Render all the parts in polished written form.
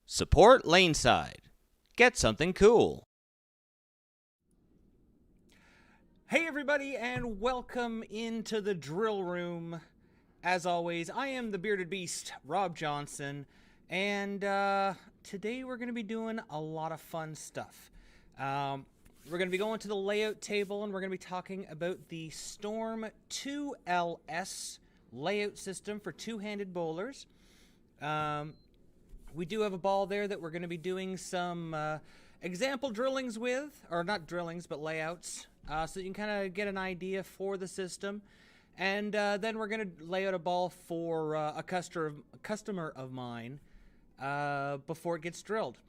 Support Laneside. Get something cool. Hey everybody, and welcome into the drill room. As always, I am the bearded beast, Rob Johnson, and today we're going to be doing a lot of fun stuff. We're going to be going to the layout table, and we're going to be talking about the Storm 2LS layout system for two-handed bowlers. We do have a ball there that we're going to be doing some example drillings with, or not drillings, but layouts, so that you can kind of get an idea for the system. And then we're going to lay out a ball for a customer of mine before it gets drilled.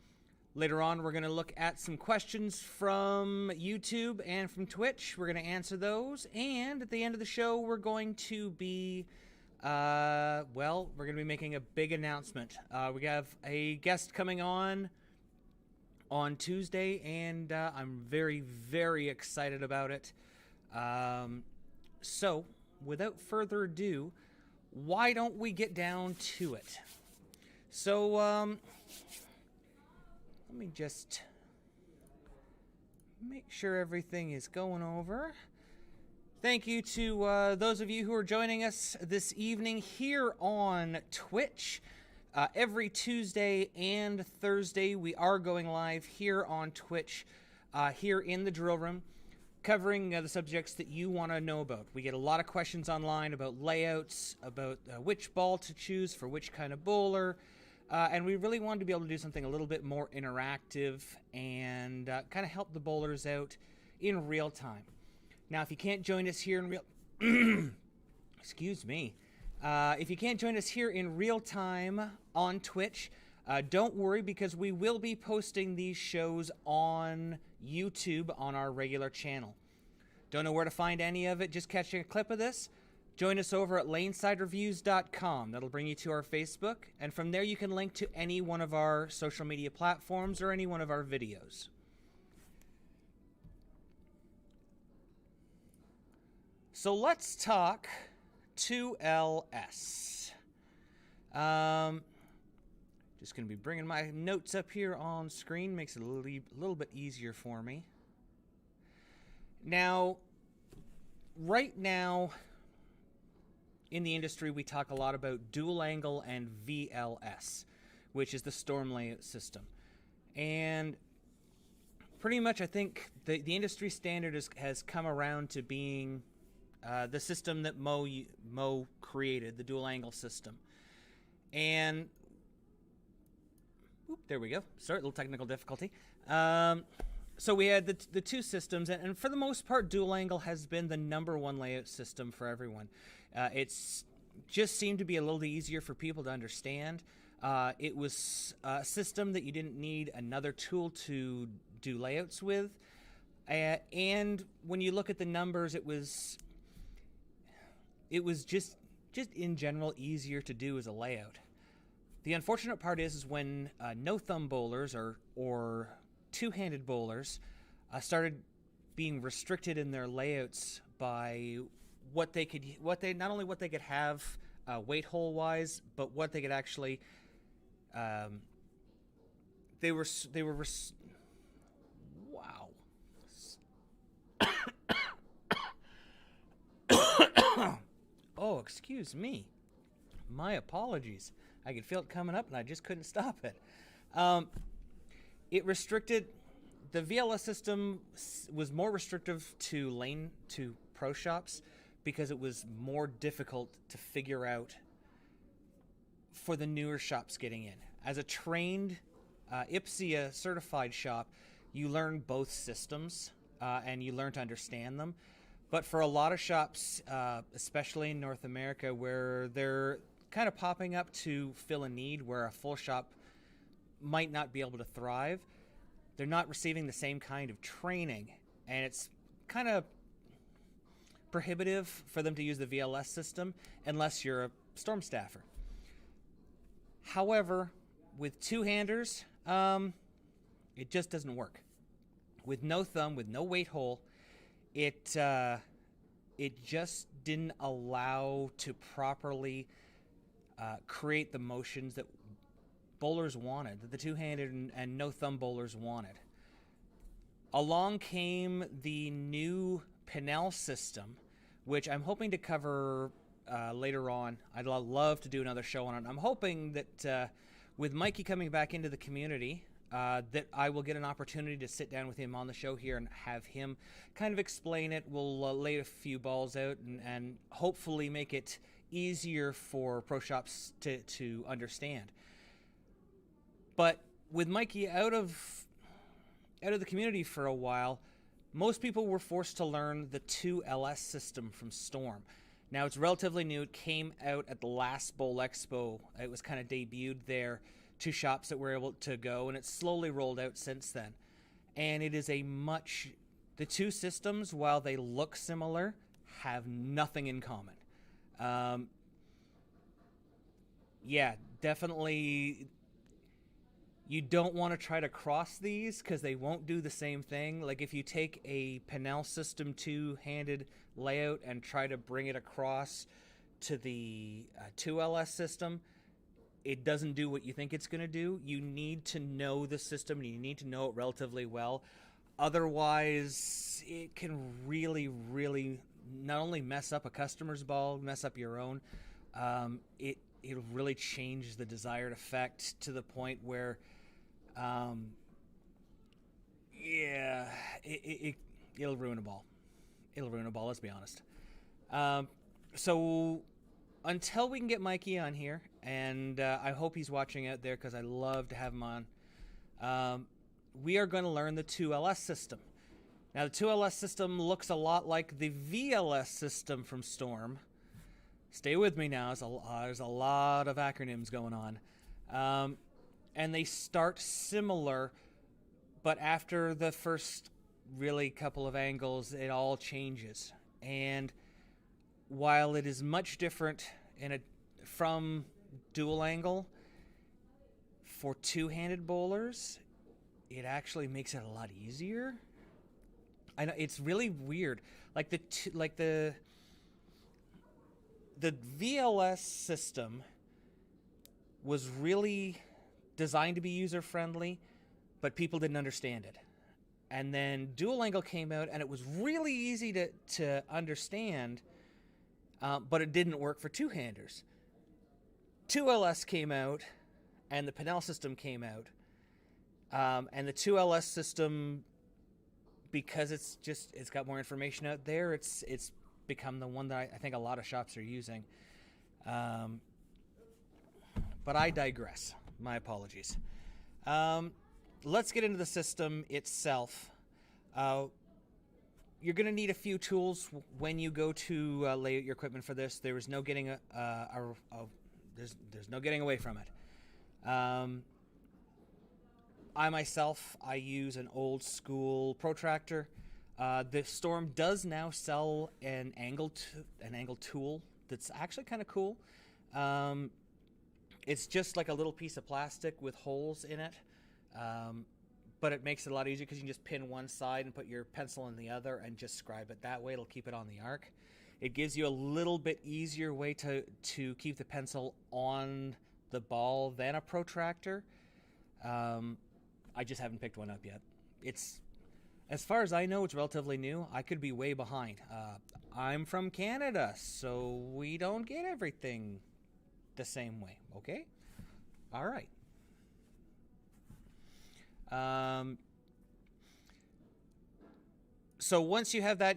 Later on, we're going to look at some questions from YouTube and from Twitch. We're going to answer those. And at the end of the show, we're going to be... we're going to be making a big announcement. We have a guest coming on Tuesday, and I'm very, very excited about it. So, without further ado, why don't we get down to it? So, let me just make sure everything is going over. Thank you to those of you who are joining us this evening here on Twitch. Every Tuesday and Thursday, we are going live here on Twitch, here in the drill room, covering the subjects that you want to know about. We get a lot of questions online about layouts, about which ball to choose for which kind of bowler, and we really wanted to be able to do something a little bit more interactive and kind of help the bowlers out in real time. Now, if you can't join us here in real... Excuse me. If you can't join us here in real time on Twitch, don't worry, because we will be posting these shows on YouTube on our regular channel. Don't know where to find any of it? Just catching a clip of this? Join us over at lanesidereviews.com. That'll bring you to our Facebook, and from there you can link to any one of our social media platforms or any one of our videos. So let's talk 2LS. Just going to be bringing my notes up here on screen. Makes it a little bit easier for me. Now, right now, in the industry, we talk a lot about dual angle and VLS, which is the storm layout system. And pretty much, I think the industry standard has come around to being the system that Mo created, the dual angle system. And there we go. Sorry, a little technical difficulty. So we had the two systems, and for the most part, dual angle has been the #1 layout system for everyone. It's just seemed to be a little easier for people to understand. It was a system that you didn't need another tool to do layouts with. And when you look at the numbers, it was just in general easier to do as a layout. The unfortunate part is when no-thumb bowlers or two-handed bowlers started being restricted in their layouts by what they could have weight hole wise, but what they could actually wow. Oh, excuse me. My apologies. I could feel it coming up, and I just couldn't stop it. It restricted... The VLS system was more restrictive to pro shops because it was more difficult to figure out for the newer shops getting in. As a trained IPSIA certified shop, you learn both systems and you learn to understand them. But for a lot of shops, especially in North America, where they're kind of popping up to fill a need where a full shop might not be able to thrive, they're not receiving the same kind of training, and it's kind of prohibitive for them to use the VLS system unless you're a storm staffer. However, with two-handers, it just doesn't work. With no thumb, with no weight hole, it just didn't allow to properly create the motions that bowlers wanted, that the two-handed and no thumb bowlers wanted. Along came the new Pinnell system, which I'm hoping to cover later on. I'd love to do another show on it. I'm hoping that with Mikey coming back into the community, that I will get an opportunity to sit down with him on the show here and have him kind of explain it. We'll lay a few balls out and hopefully make it easier for pro shops to understand. But with Mikey out of the community for a while, most people were forced to learn the 2LS system from Storm. Now, it's relatively new. It came out at the last Bowl Expo. It was kind of debuted there to shops that were able to go, and it's slowly rolled out since then. And it is the two systems, while they look similar, have nothing in common. Yeah, definitely. You don't want to try to cross these because they won't do the same thing. Like if you take a Pinnell system two-handed layout and try to bring it across to the 2LS system, it doesn't do what you think it's going to do. You need to know the system and you need to know it relatively well. Otherwise, it can really, really not only mess up a customer's ball, mess up your own. It'll really change the desired effect to the point where it'll ruin a ball. It'll ruin a ball, let's be honest. So until we can get Mikey on here, and I hope he's watching out there because I love to have him on, we are going to learn the 2LS system. Now, the 2LS system looks a lot like the VLS system from Storm. Stay with me now. There's a lot of acronyms going on. And they start similar, but after the first really couple of angles, it all changes. And while it is much different from dual angle, for two-handed bowlers, it actually makes it a lot easier. I know it's really weird. Like the VLS system was really designed to be user-friendly, but people didn't understand it. And then dual angle came out, and it was really easy to understand, but it didn't work for two-handers. 2LS came out, and the Pinnell system came out. And the 2LS system, because it's got more information out there, it's become the one that I think a lot of shops are using. But I digress. My apologies. Let's get into the system itself. You're going to need a few tools when you go to lay out your equipment for this. There is no getting there's no getting away from it. I use an old school protractor. The Storm does now sell an angle tool that's actually kind of cool. It's just like a little piece of plastic with holes in it, but it makes it a lot easier because you can just pin one side and put your pencil in the other and just scribe it that way. It'll keep it on the arc. It gives you a little bit easier way to keep the pencil on the ball than a protractor. I just haven't picked one up yet. As far as I know, it's relatively new. I could be way behind. I'm from Canada, so we don't get everything the same way, okay? All right. So once you have that,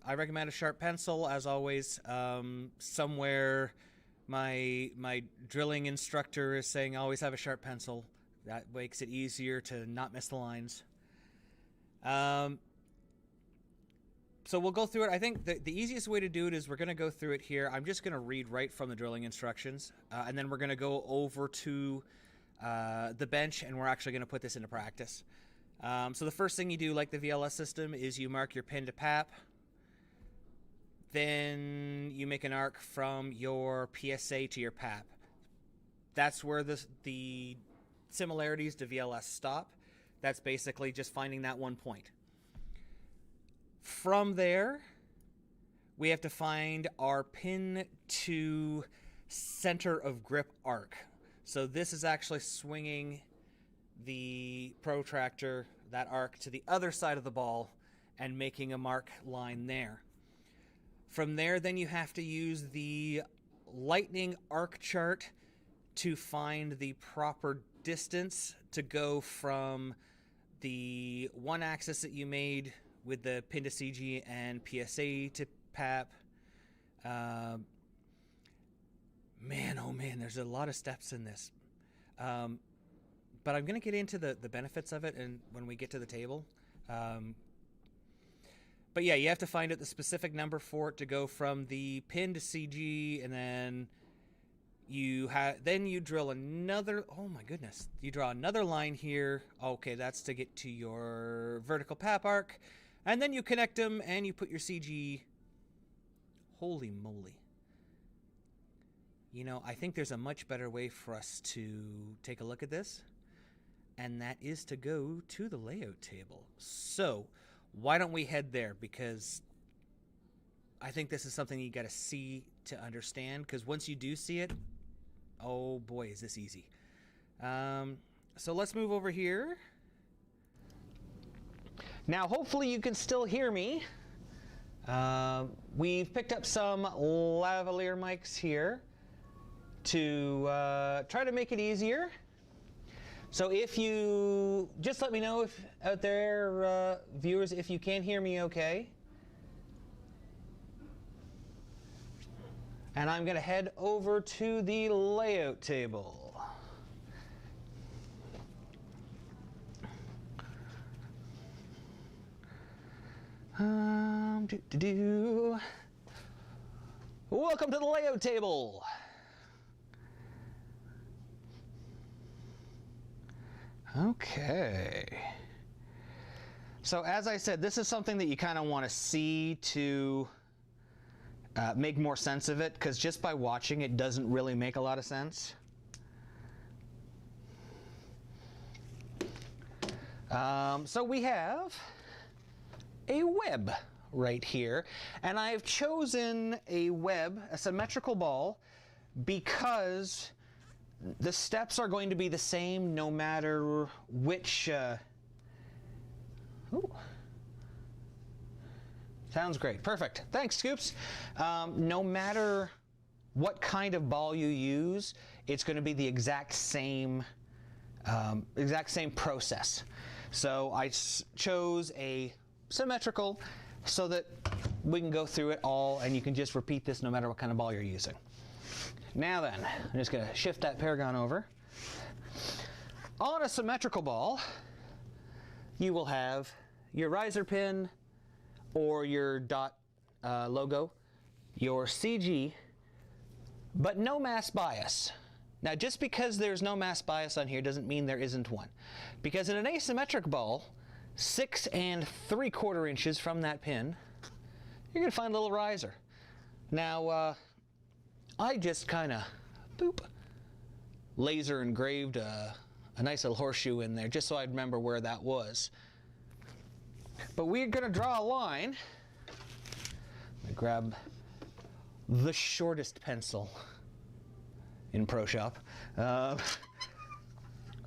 I recommend a sharp pencil, as always. Somewhere my drilling instructor is saying always have a sharp pencil. That makes it easier to not miss the lines. So we'll go through it. I think the easiest way to do it is we're going to go through it here. I'm just going to read right from the drilling instructions, and then we're going to go over to the bench, and we're actually going to put this into practice. So the first thing you do, like the VLS system, is you mark your pin to pap. Then you make an arc from your PSA to your pap. That's where the similarities to VLS stop. That's basically just finding that one point. From there, we have to find our pin to center of grip arc. So this is actually swinging the protractor, that arc, to the other side of the ball and making a mark line there. From there, then you have to use the lightning arc chart to find the proper distance to go from the one axis that you made with the pin to CG and PSA to PAP. Man, oh man, there's a lot of steps in this. But I'm going to get into the benefits of it and when we get to the table. But yeah, you have to find out the specific number for it to go from the pin to CG, and then you drill another. Oh my goodness! You draw another line here. Okay, that's to get to your vertical PAP arc, and then you connect them and you put your CG. Holy moly! You know, I think there's a much better way for us to take a look at this, and that is to go to the layout table. So why don't we head there? Because I think this is something you got to see to understand, because once you do see it, oh boy, is this easy. So let's move over here. Now, hopefully you can still hear me. We've picked up some lavalier mics here to try to make it easier. So if you, just let me know if out there, viewers, if you can hear me okay. And I'm going to head over to the layout table. Welcome to the layout table. Okay. So as I said, this is something that you kind of want to see to make more sense of it, because just by watching it doesn't really make a lot of sense. So we have a web right here, and I've chosen a web, a symmetrical ball, because the steps are going to be the same no matter which. Ooh. Sounds great. Perfect. Thanks, Scoops. No matter what kind of ball you use, it's going to be the exact same process. So I chose a symmetrical so that we can go through it all, and you can just repeat this no matter what kind of ball you're using. Now then, I'm just going to shift that Paragon over. On a symmetrical ball, you will have your riser pin or your dot logo, your CG, but no mass bias. Now, just because there's no mass bias on here doesn't mean there isn't one. Because in an asymmetric ball, 6 3/4 inches from that pin, you're going to find a little riser. Now, I just kind of, boop, laser engraved a nice little horseshoe in there just so I'd remember where that was. But we're going to draw a line. I'm going to grab the shortest pencil in Pro Shop.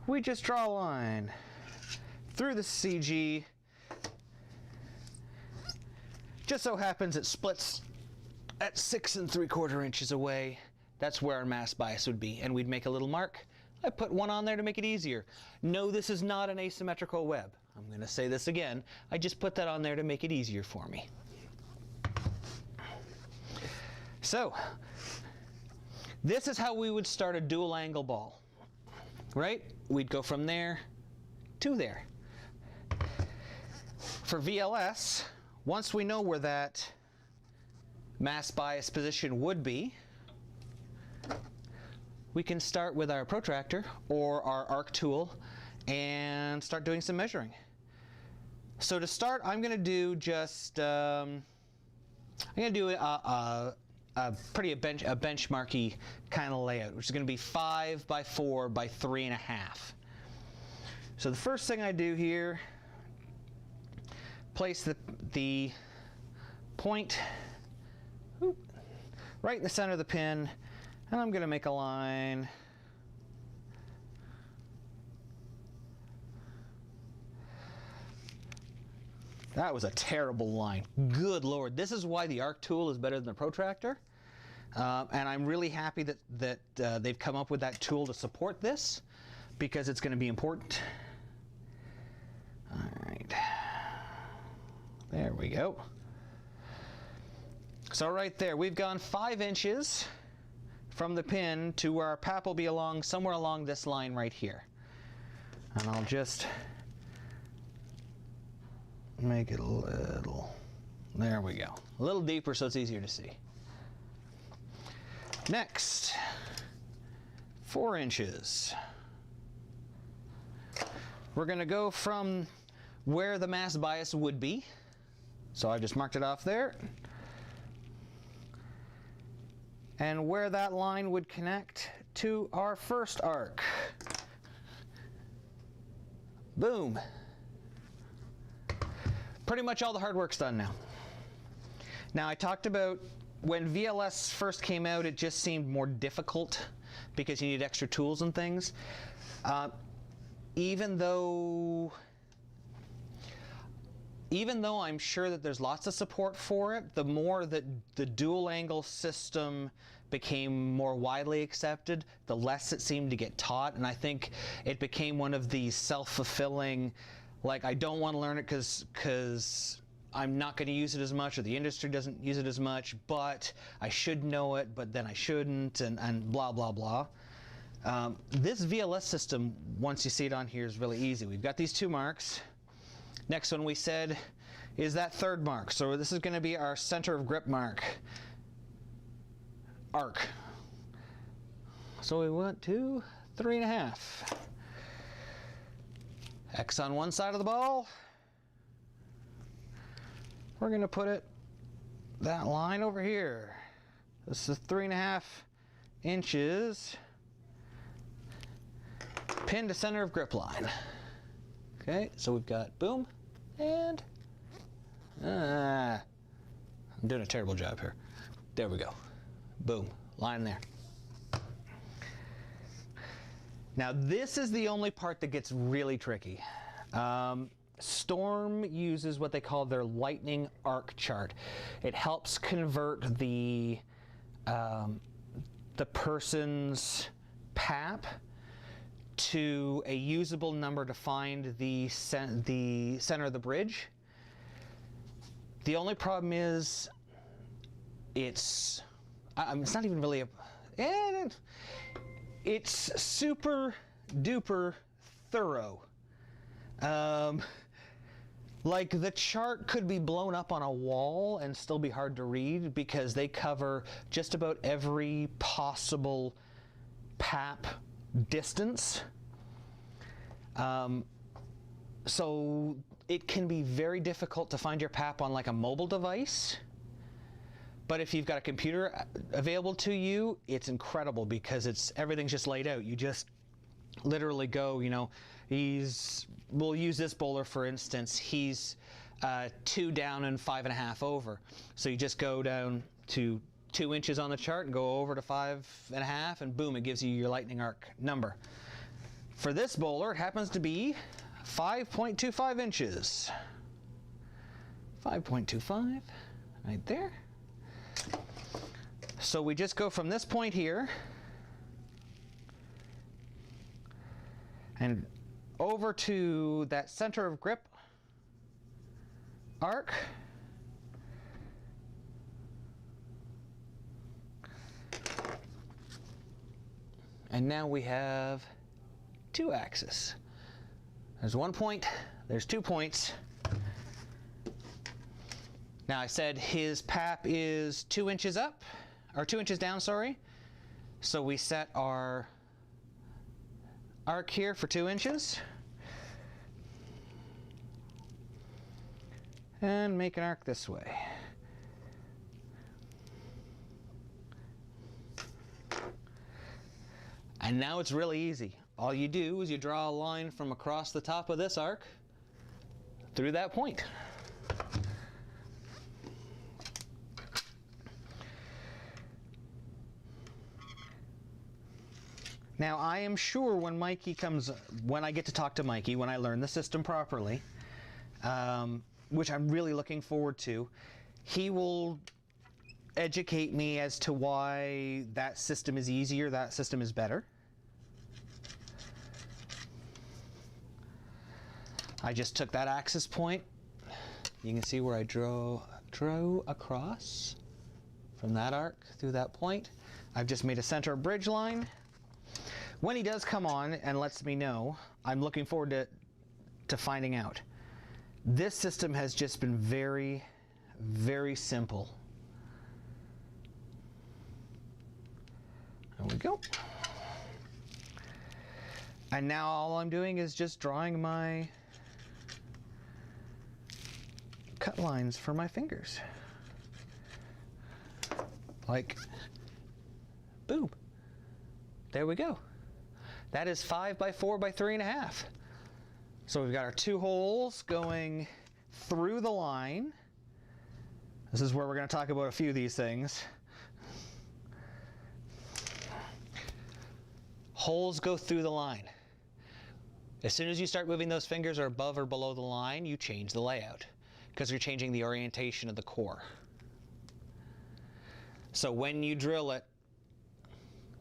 We just draw a line through the CG. Just so happens it splits at 6 3/4 inches away. That's where our mass bias would be, and we'd make a little mark. I put one on there to make it easier. No, this is not an asymmetrical web. I'm going to say this again. I just put that on there to make it easier for me. So, this is how we would start a dual angle ball, right? We'd go from there to there. For VLS, once we know where that mass bias position would be, we can start with our protractor or our arc tool and start doing some measuring. So to start, I'm going to do just I'm going to do a benchmarky kind of layout, which is going to be 5 by 4 by 3.5. So the first thing I do here, place the point right in the center of the pin, and I'm going to make a line That was a terrible line. Good Lord. This is why the arc tool is better than the protractor. And I'm really happy that they've come up with that tool to support this, because it's going to be important. All right. There we go. So right there, we've gone 5 inches from the pin to where our pap will be somewhere along this line right here. And I'll just make it a little, there we go. A little deeper so it's easier to see. Next, 4 inches. We're going to go from where the mass bias would be. So I just marked it off there. And where that line would connect to our first arc. Boom. Pretty much all the hard work's done now. Now, I talked about when VLS first came out, it just seemed more difficult because you need extra tools and things. Even though I'm sure that there's lots of support for it, the more that the dual angle system became more widely accepted, the less it seemed to get taught. And I think it became one of these self-fulfilling, like, I don't want to learn it because I'm not going to use it as much, or the industry doesn't use it as much, but I should know it, but then I shouldn't, and blah, blah, blah. This VLS system, once you see it on here, is really easy. We've got these 2 marks. Next one we said is that 3rd mark. So this is going to be our center of grip mark. Arc. So we went to 3.5. X on one side of the ball. We're going to put it that line over here. This is 3.5 inches. Pin to center of grip line. Okay, so we've got boom, and I'm doing a terrible job here. There we go. Boom, line there. Now this is the only part that gets really tricky. Storm uses what they call their lightning arc chart. It helps convert the person's PAP to a usable number to find the center of the bridge. The only problem is it's not even really it's super duper thorough. Like, the chart could be blown up on a wall and still be hard to read because they cover just about every possible PAP distance. So it can be very difficult to find your PAP on like a mobile device. But if you've got a computer available to you, it's incredible because everything's just laid out. You just literally go, you know, we'll use this bowler for instance, he's 2 down and 5.5 over. So you just go down to 2 inches on the chart and go over to 5.5, and boom, it gives you your lightning arc number. For this bowler, it happens to be 5.25 inches. 5.25, right there. So we just go from this point here and over to that center of grip arc. And now we have 2 axes. There's 1 point, there's 2 points. Now I said his PAP is 2 inches up, or 2 inches down, sorry. So we set our arc here for 2 inches. And make an arc this way. And now it's really easy. All you do is you draw a line from across the top of this arc through that point. Now I am sure when I get to talk to Mikey, when I learn the system properly, which I'm really looking forward to. He will educate me as to why that system is easier, that system is better. I just took that axis point. You can see where I drew across from that arc through that point. I've just made a center bridge line. When he does come on and lets me know, I'm looking forward to finding out. This system has just been very, very simple. There we go. And now all I'm doing is just drawing my cut lines for my fingers. Like, boom. There we go. That is 5 by 4 by 3.5. So we've got our 2 holes going through the line. This is where we're going to talk about a few of these things. Holes go through the line. As soon as you start moving those fingers are above or below the line, you change the layout because you're changing the orientation of the core. So when you drill it,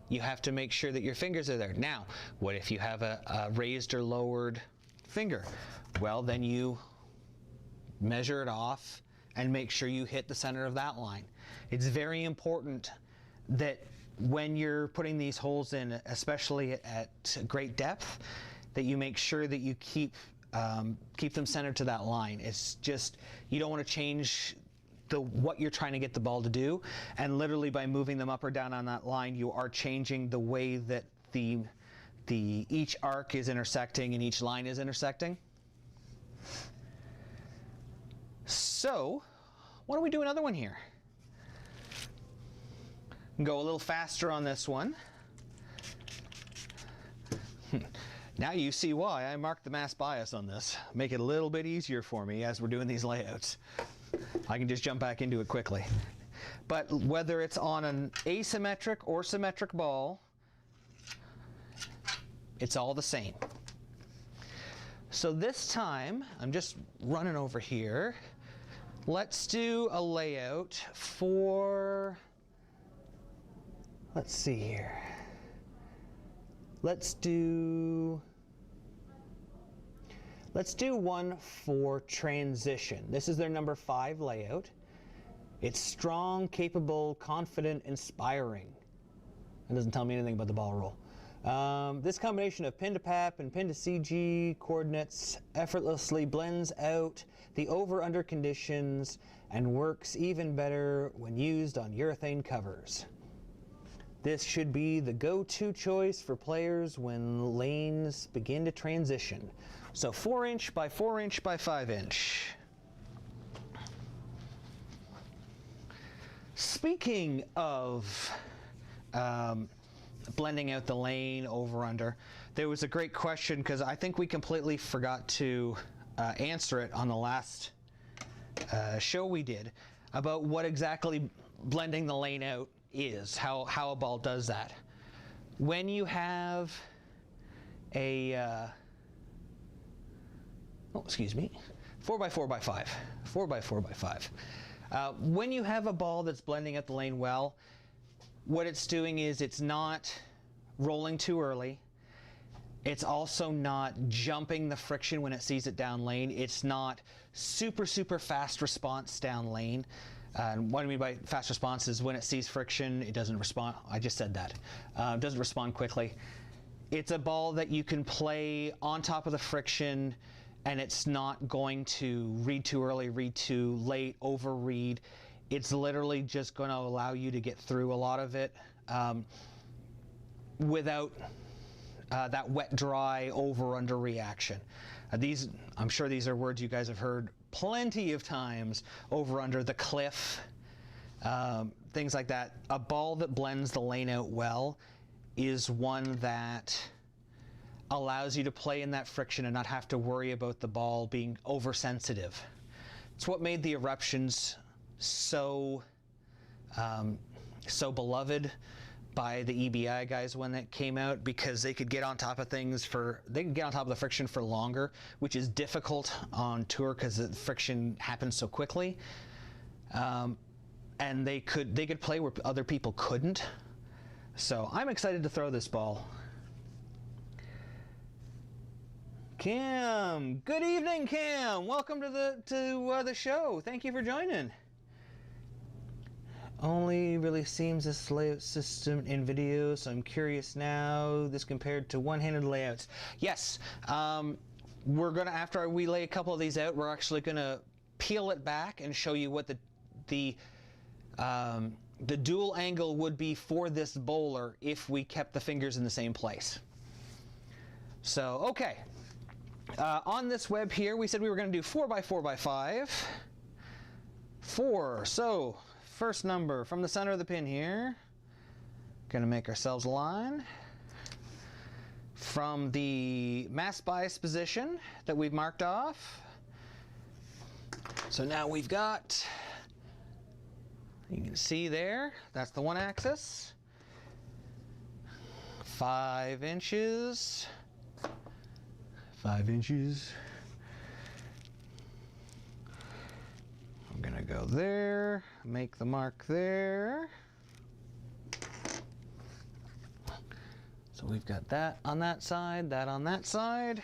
you have to make sure that your fingers are there. Now, what if you have a raised or lowered finger? Well, then you measure it off and make sure you hit the center of that line. It's very important that when you're putting these holes in, especially at great depth, that you make sure that you keep them centered to that line. It's just, you don't want to change what you're trying to get the ball to do, and literally by moving them up or down on that line, you are changing the way that each arc is intersecting and each line is intersecting. So, why don't we do another one here? Go a little faster on this one. Now you see why I marked the mass bias on this. Make it a little bit easier for me as we're doing these layouts. I can just jump back into it quickly. But whether it's on an asymmetric or symmetric ball, it's all the same. So this time, I'm just running over here. Let's do a layout for, let's see here. Let's do one for transition. This is their number 5 layout. It's strong, capable, confident, inspiring. It doesn't tell me anything about the ball roll. This combination of pin to pap and pin to CG coordinates effortlessly blends out the over-under conditions and works even better when used on urethane covers. This should be the go-to choice for players when lanes begin to transition. So 4-inch by 4-inch by 5-inch. Speaking of blending out the lane over under, there was a great question because I think we completely forgot to answer it on the last show we did about what exactly blending the lane out is, how a ball does that. When you have a 4 by 4 by 5, 4 by 4 by 5. When you have a ball that's blending out the lane well, what it's doing is it's not rolling too early. It's also not jumping the friction when it sees it down lane. It's not super fast response down lane. What I mean by fast response is when it sees friction, it doesn't respond. I just said that. It doesn't respond quickly. It's a ball that you can play on top of the friction, and it's not going to read too early, read too late, overread. It's literally just going to allow you to get through a lot of it without that wet, dry, over-under reaction. I'm sure these are words you guys have heard plenty of times, over under the cliff, things like that. A ball that blends the lane out well is one that allows you to play in that friction and not have to worry about the ball being oversensitive. It's what made the eruptions so beloved by the EBI guys when that came out, because they could get on top of things they could get on top of the friction for longer, which is difficult on tour because the friction happens so quickly. And they could play where other people couldn't. So I'm excited to throw this ball. Cam, good evening, Cam. Welcome to the show. Thank you for joining. Only really seems this layout system in video, so I'm curious now. This compared to one-handed layouts. Yes, we're gonna, after we lay a couple of these out, we're actually gonna peel it back and show you what the dual angle would be for this bowler if we kept the fingers in the same place. So, okay. On this web here, we said we were going to do 4x4x5. 4. So, first number from the center of the pin here. Going to make ourselves a line. From the mass bias position that we've marked off. So now we've got, you can see there, that's the one axis. 5 inches. 5 inches. I'm gonna go there, make the mark there. So we've got that on that side, that on that side.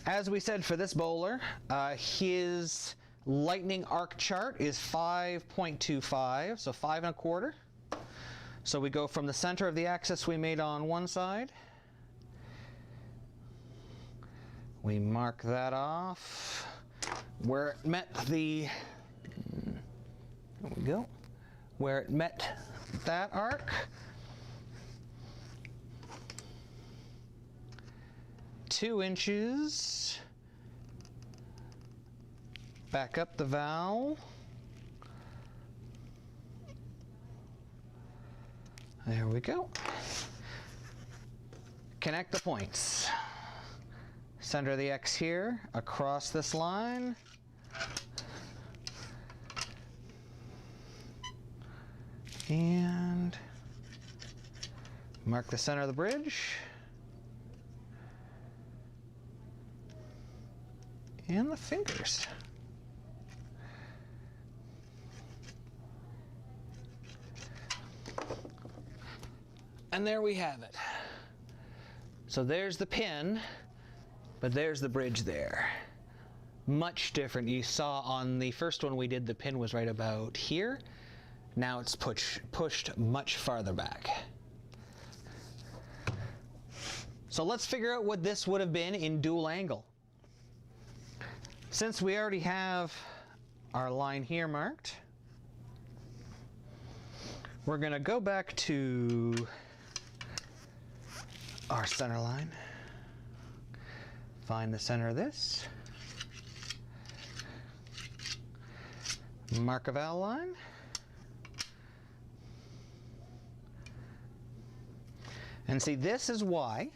As we said for this bowler, his lightning arc chart is 5.25, so 5 1/4. So we go from the center of the axis we made on one side. We mark that off where it met there we go, where it met that arc. Two inches back up the valve. There we go. Connect the points. Center of the X here, across this line. And mark the center of the bridge. And the fingers. And there we have it. So there's the pin. But there's the bridge there. Much different. You saw on the first one we did, the pin was right about here. Now it's pushed much farther back. So let's figure out what this would have been in dual angle. Since we already have our line here marked, we're going to go back to our center line. Find the center of this. Mark a valve line. And see, this is why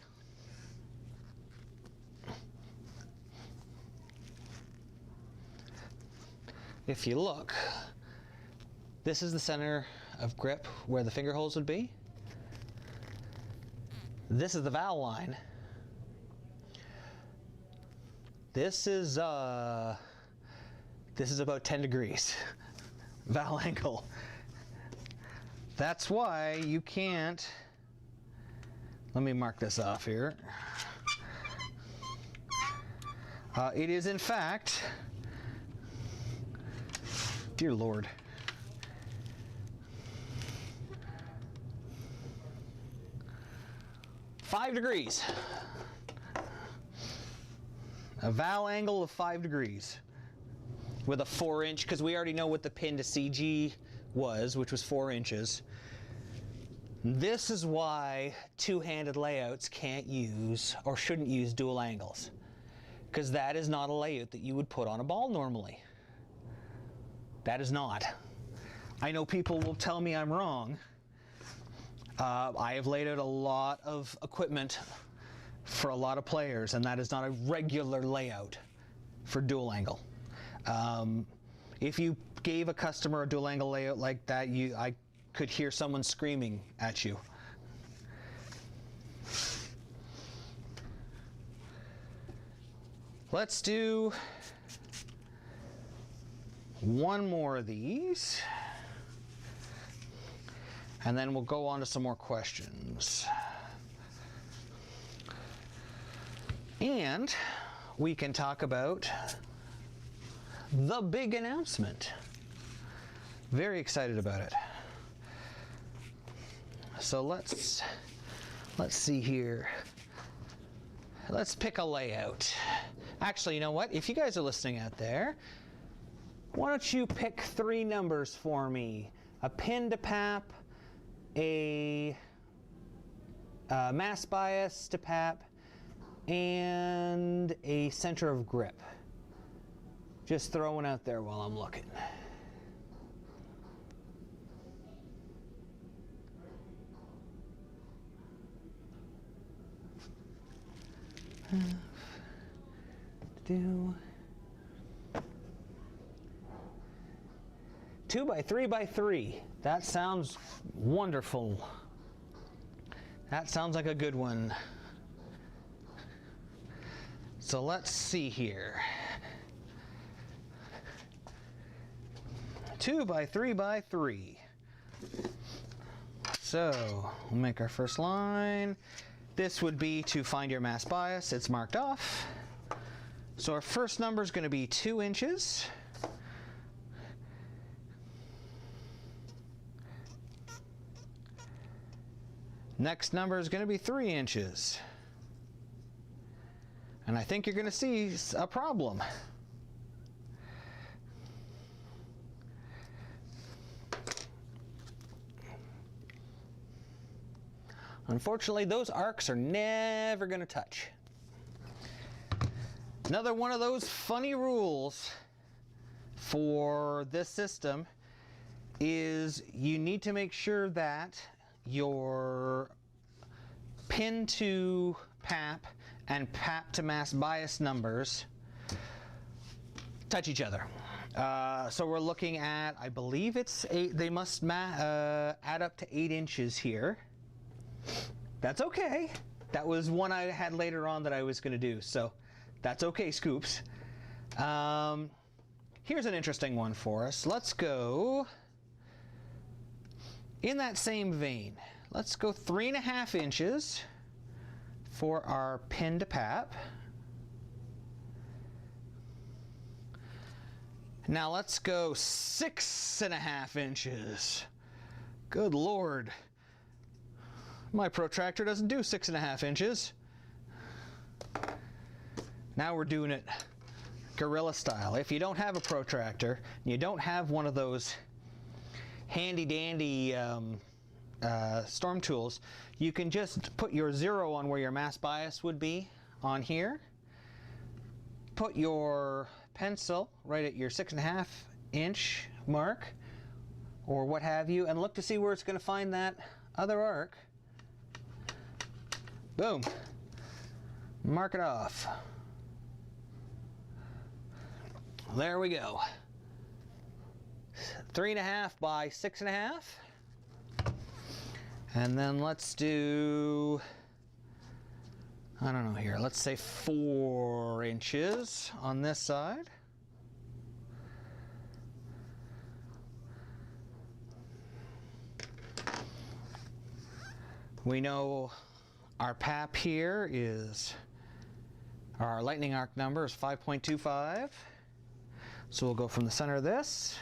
if you look, this is the center of grip where the finger holes would be. This is the valve line. This is about 10 degrees valve angle. That's why you can't, let me mark this off here. It is in fact, dear Lord, $5 degrees. A valve angle of 5 degrees with a 4-inch, because we already know what the pin to CG was, which was 4 inches. This is why two-handed layouts can't use or shouldn't use dual angles, because that is not a layout that you would put on a ball normally. That is not. I know people will tell me I'm wrong. I have laid out a lot of equipment for a lot of players, and that is not a regular layout for dual angle. If you gave a customer a dual angle layout like that, could hear someone screaming at you. Let's do one more of these, and then we'll go on to some more questions. And we can talk about the big announcement. Very excited about it. So let's see here. Let's pick a layout. Actually, you know what? If you guys are listening out there, why don't you pick 3 numbers for me? A pin to PAP, a mass bias to PAP, and a center of grip. Just throwing out there while I'm looking. Do 2 by 3 by 3. That sounds wonderful. That sounds like a good one. So let's see here. 2 by 3 by 3. So we'll make our first line. This would be to find your mass bias. It's marked off. So our first number is going to be 2 inches. Next number is going to be 3 inches. And I think you're going to see a problem. Unfortunately, those arcs are never going to touch. Another one of those funny rules for this system is you need to make sure that your pin to PAP and PAP to mass bias numbers touch each other. So we're looking at, I believe it's 8, they must add up to 8 inches here. That's okay. That was one I had later on that I was going to do, so that's okay, Scoops. Here's an interesting one for us. Let's go in that same vein. Let's go 3.5 inches for our pin to PAP. Now let's go 6.5 inches. Good Lord. My protractor doesn't do 6.5 inches. Now we're doing it guerrilla style. If you don't have a protractor, you don't have one of those handy dandy storm tools, you can just put your 0 on where your mass bias would be on here. Put your pencil right at your 6.5 inch mark or what have you, and look to see where it's going to find that other arc. Boom. Mark it off. There we go. 3.5 by 6.5. And then let's do, I don't know here, let's say 4 inches on this side. We know our PAP here is, our lightning arc number is 5.25. So we'll go from the center of this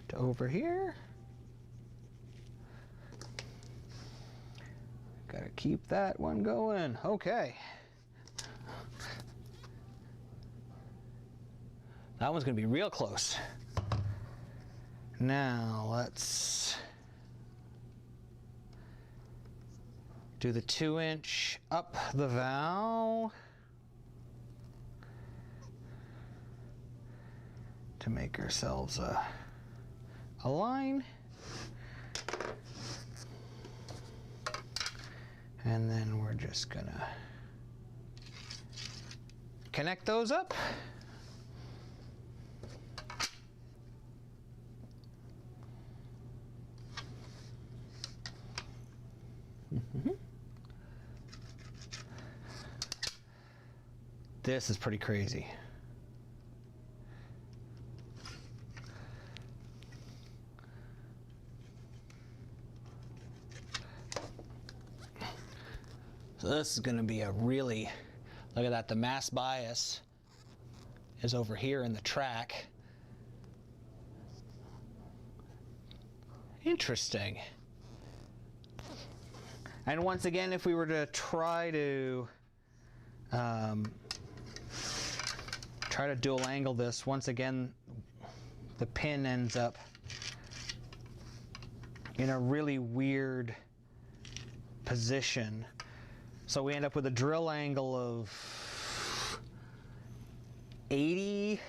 to over here. Gotta keep that one going. Okay. That one's gonna be real close. Now let's do the 2 inch up the valve to make ourselves a line. And then we're just gonna connect those up. This is pretty crazy. So this is going to be a really, look at that, the mass bias is over here in the track. Interesting. And once again, if we were to try to dual angle this, once again, the pin ends up in a really weird position. So we end up with a drill angle of 80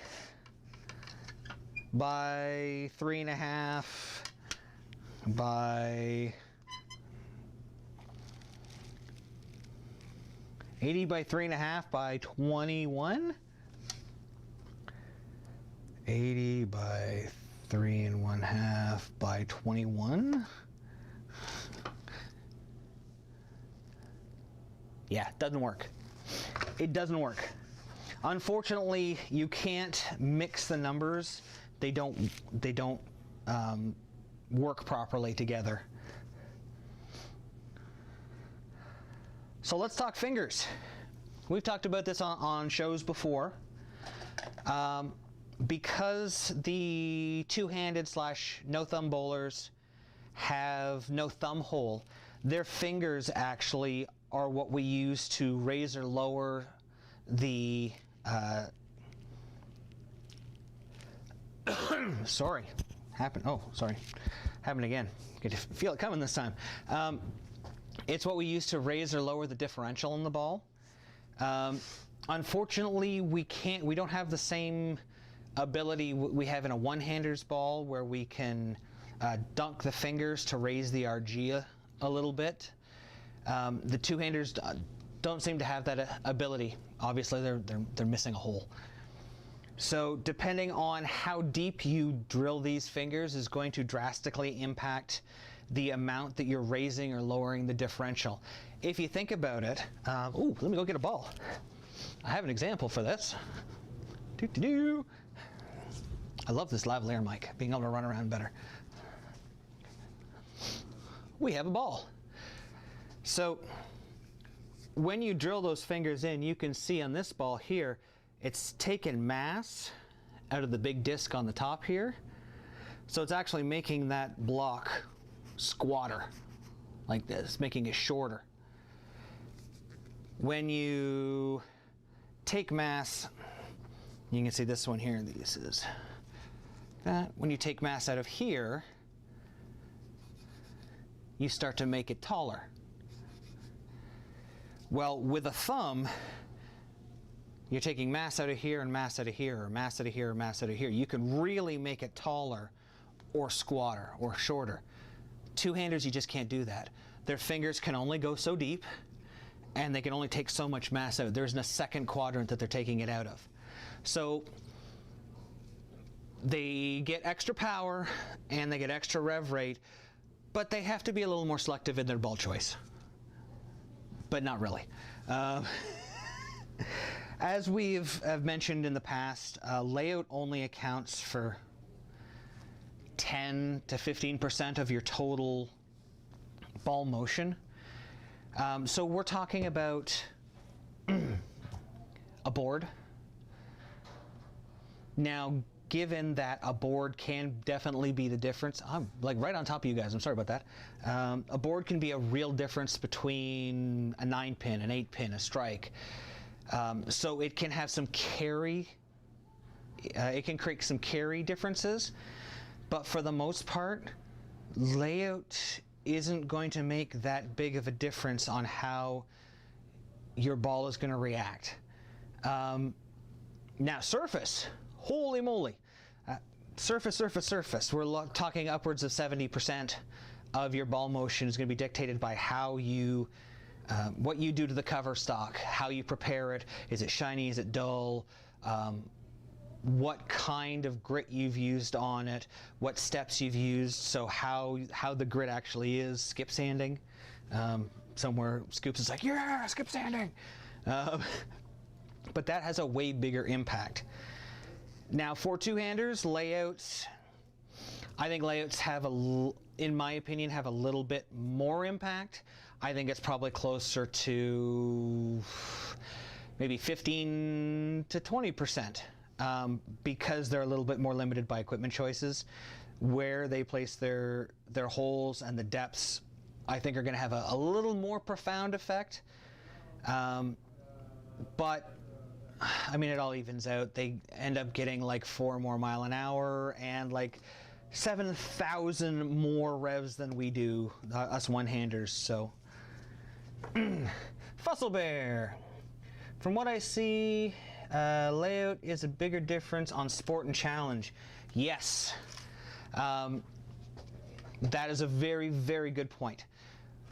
by 3.5 by 80 by 3.5 by 21. 80 by 3.5 by 21. Yeah, it doesn't work. It doesn't work. Unfortunately, you can't mix the numbers. They don't work properly together. So let's talk fingers. We've talked about this on shows before. Because the two-handed / no-thumb bowlers have no thumb hole, their fingers actually are what we use to raise or lower the sorry, happened. Oh, sorry, happened again. Get to feel it coming this time. It's what we use to raise or lower the differential in the ball. Unfortunately, we don't have the same ability we have in a one-hander's ball, where we can dunk the fingers to raise the RG a little bit. The two-handers don't seem to have that ability. Obviously, they're missing a hole. So depending on how deep you drill these fingers is going to drastically impact the amount that you're raising or lowering the differential. If you think about it, ooh, let me go get a ball. I have an example for this. Doo-doo-doo. I love this lavalier mic, being able to run around better. We have a ball. So when you drill those fingers in, you can see on this ball here, it's taken mass out of the big disc on the top here. So it's actually making that block squatter like this, making it shorter. When you take mass, you can see this one here, this is that. When you take mass out of here, you start to make it taller. Well, with a thumb, you're taking mass out of here and mass out of here, or mass out of here, or mass out of here. You can really make it taller or squatter or shorter. Two-handers, you just can't do that. Their fingers can only go so deep, and they can only take so much mass out. There's a second quadrant that they're taking it out of. So they get extra power and they get extra rev rate, but they have to be a little more selective in their ball choice. But not really. As have mentioned in the past, layout only accounts for 10 to 15% of your total ball motion. So we're talking about a board. Now, given that a board can definitely be the difference, I'm like right on top of you guys, I'm sorry about that. A board can be a real difference between a 9-pin, an 8-pin, a strike. So it can have some carry, it can create some carry differences, but for the most part, layout isn't going to make that big of a difference on how your ball is going to react. Now surface, holy moly. Surface. We're talking upwards of 70% of your ball motion is going to be dictated by how you, what you do to the cover stock, how you prepare it. Is it shiny? Is it dull? What kind of grit you've used on it, what steps you've used, so how the grit actually is, skip sanding. Somewhere Scoops is like, yeah, skip sanding. But that has a way bigger impact. Now for two-handers, layouts, I think layouts have in my opinion, have a little bit more impact. I think it's probably closer to maybe 15 to 20%, because they're a little bit more limited by equipment choices. Where they place their holes and the depths, I think are going to have a little more profound effect. But I mean, it all evens out. They end up getting like 4 more mile an hour and like 7,000 more revs than we do, us one-handers. So, Fossil Bear. From what I see, layout is a bigger difference on Sport and Challenge. Yes, that is a very, very good point.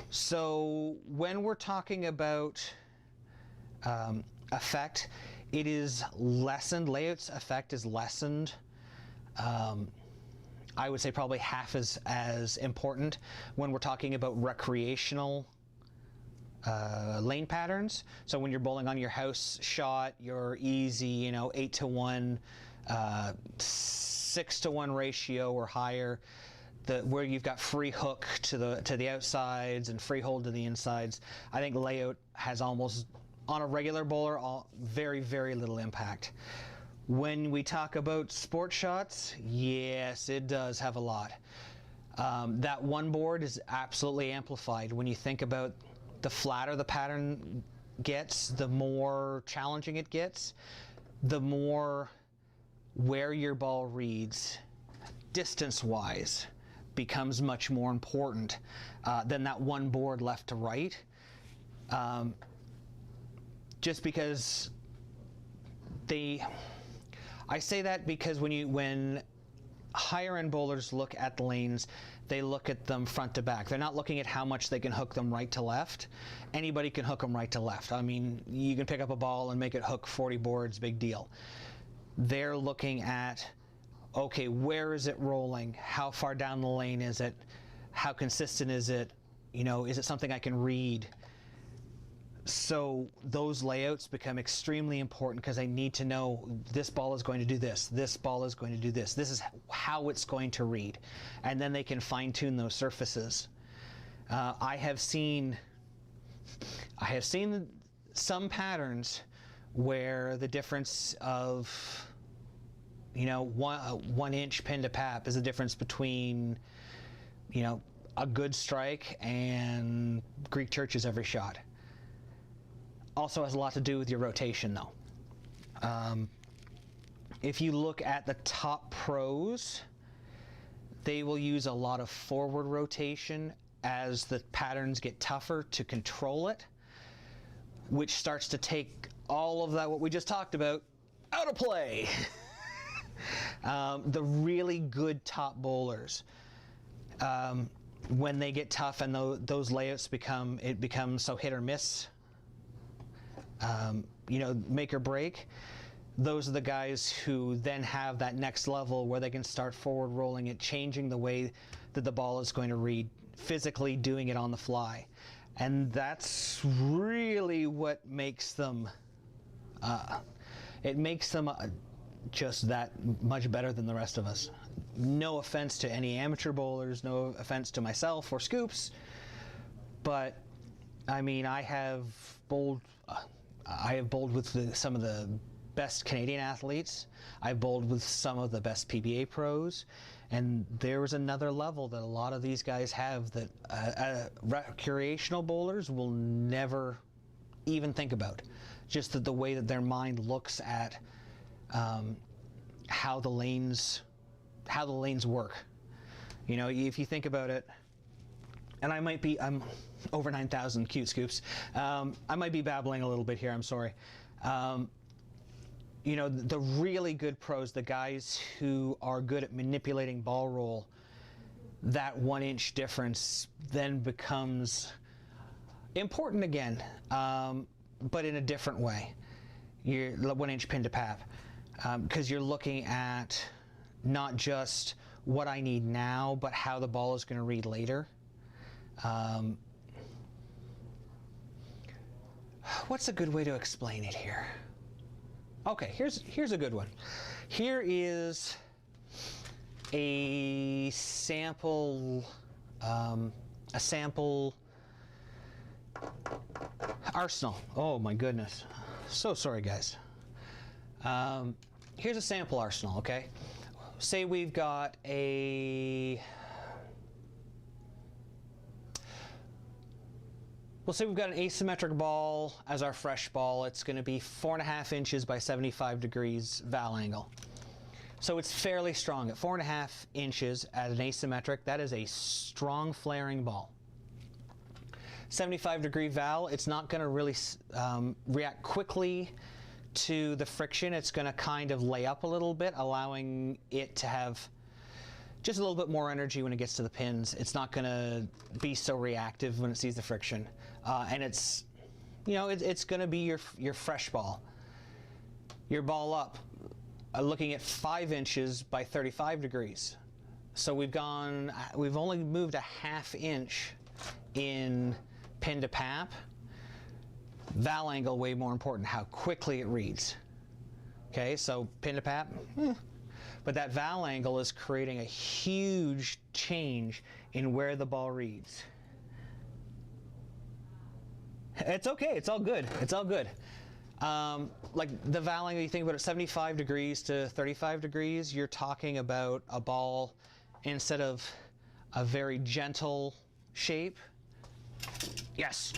So when we're talking about effect, it is lessened. Layout's effect is lessened. I would say probably half as important when we're talking about recreational lane patterns. So when you're bowling on your house shot, your easy, 8-to-1, 6-to-1 ratio or higher, where you've got free hook to the outsides and free hold to the insides, I think layout has almost, on a regular bowler, very, very little impact. When we talk about sport shots, yes, it does have a lot. That one board is absolutely amplified. When you think about the flatter the pattern gets, the more challenging it gets, the more where your ball reads distance-wise becomes much more important than that one board left to right. Just because I say that because when higher end bowlers look at the lanes, they look at them front to back. They're not looking at how much they can hook them right to left. Anybody can hook them right to left. I mean, you can pick up a ball and make it hook 40 boards, big deal. They're looking at, okay, where is it rolling? How far down the lane is it? How consistent is it? Is it something I can read? So those layouts become extremely important because I need to know this ball is going to do this, this ball is going to do this, this is how it's going to read. And then they can fine tune those surfaces. I have seen some patterns where the difference of 1 inch pin to pap is the difference between a good strike and Greek churches every shot. Also has a lot to do with your rotation though. If you look at the top pros, they will use a lot of forward rotation as the patterns get tougher to control it, which starts to take all of that, what we just talked about, out of play. The really good top bowlers, when they get tough and those layouts become so hit or miss, make or break, those are the guys who then have that next level where they can start forward rolling it, changing the way that the ball is going to read, physically doing it on the fly. And that's really what makes them, just that much better than the rest of us. No offense to any amateur bowlers, no offense to myself or Scoops, but I mean, I have bowled with some of the best Canadian athletes. I've bowled with some of the best PBA pros, and there's another level that a lot of these guys have that recreational bowlers will never even think about. Just the way that their mind looks at how the lanes work. If you think about it, and I'm over 9,000 cute Scoops. I might be babbling a little bit here, I'm sorry. The really good pros, the guys who are good at manipulating ball roll, that 1 inch difference then becomes important again, but in a different way. You're 1 inch pin to pap, because you're looking at not just what I need now, but how the ball is going to read later. what's a good way to explain it here? Okay, here's a good one. Here is a sample arsenal. Oh my goodness. So sorry, guys. Here's a sample arsenal, okay? Say we've got a... We'll say we've got an asymmetric ball as our fresh ball. It's going to be 4.5 inches by 75 degrees val angle. So it's fairly strong. At 4.5 inches at an asymmetric, that is a strong flaring ball. 75 degree val, it's not going to really react quickly to the friction. It's going to kind of lay up a little bit, allowing it to have just a little bit more energy when it gets to the pins. It's not going to be so reactive when it sees the friction. And it's, you know, it's going to be your fresh ball. Your ball up, looking at 5 inches by 35 degrees. So we've only moved a 1/2 inch in pin to pap. Val angle, way more important, how quickly it reads. Okay, so pin to pap, but that val angle is creating a huge change in where the ball reads. It's okay, it's all good, it's all good. Like the val angle, you think about it, 75 degrees to 35 degrees, you're talking about a ball, instead of a very gentle shape. Yes.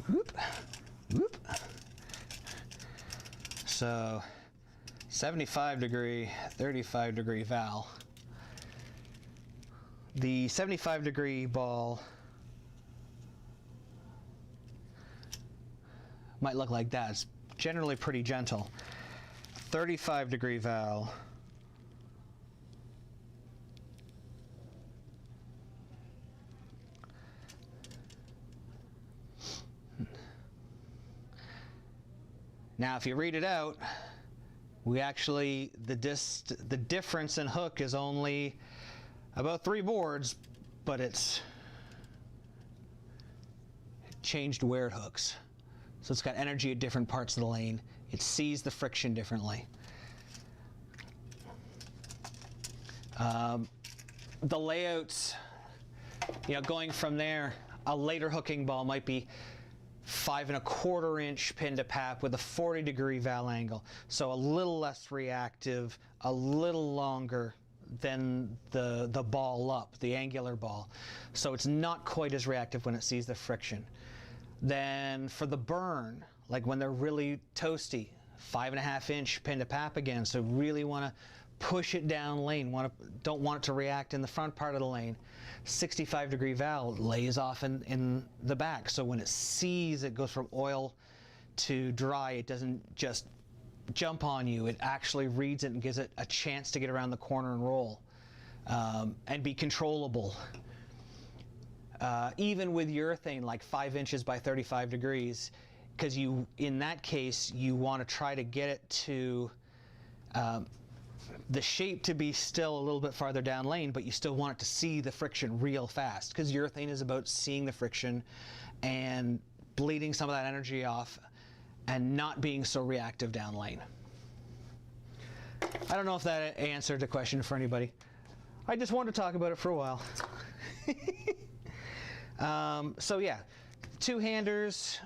Whoop, whoop. So 75 degree, 35 degree val. The 75 degree ball might look like that. It's generally pretty gentle. 35 degree val. Now, if you read it out, we actually, the difference in hook is only about 3 boards, but it's changed where it hooks. So it's got energy at different parts of the lane. It sees the friction differently. The layouts, you know, going from there, a later hooking ball might be 5.25 inch pin to pap with a 40 degree val angle. So a little less reactive, a little longer than the ball up, the angular ball. So it's not quite as reactive when it sees the friction. Then for the burn, like when they're really toasty, 5.5 inch pin to pap again. So really want to push it down lane, don't want it to react in the front part of the lane. 65 degree val lays off in the back. So when it sees it goes from oil to dry, it doesn't just jump on you. It actually reads it and gives it a chance to get around the corner and roll and be controllable. Even with urethane, like 5 inches by 35 degrees, because in that case, you want to try to get it to the shape to be still a little bit farther down lane, but you still want it to see the friction real fast, because urethane is about seeing the friction and bleeding some of that energy off and not being so reactive down lane. I don't know if that answered the question for anybody. I just wanted to talk about it for a while. So yeah, two-handers,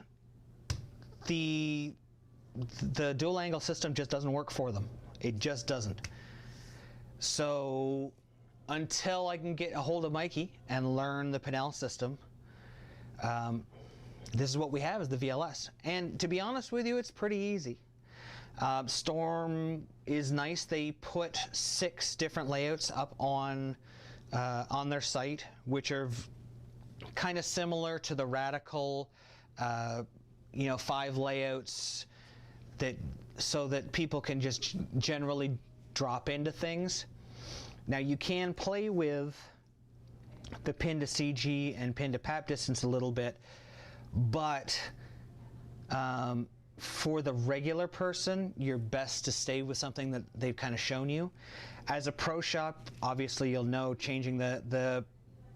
the dual angle system just doesn't work for them. It just doesn't. So until I can get a hold of Mikey and learn the Pinel system, this is what we have, is the VLS. And to be honest with you, it's pretty easy. Storm is nice. They put 6 different layouts up on their site, which are kind of similar to the Radical, 5 layouts, so that people can just generally drop into things. Now you can play with the pin to CG and pin to pap distance a little bit, but for the regular person, you're best to stay with something that they've kind of shown you. As a pro shop, obviously you'll know changing the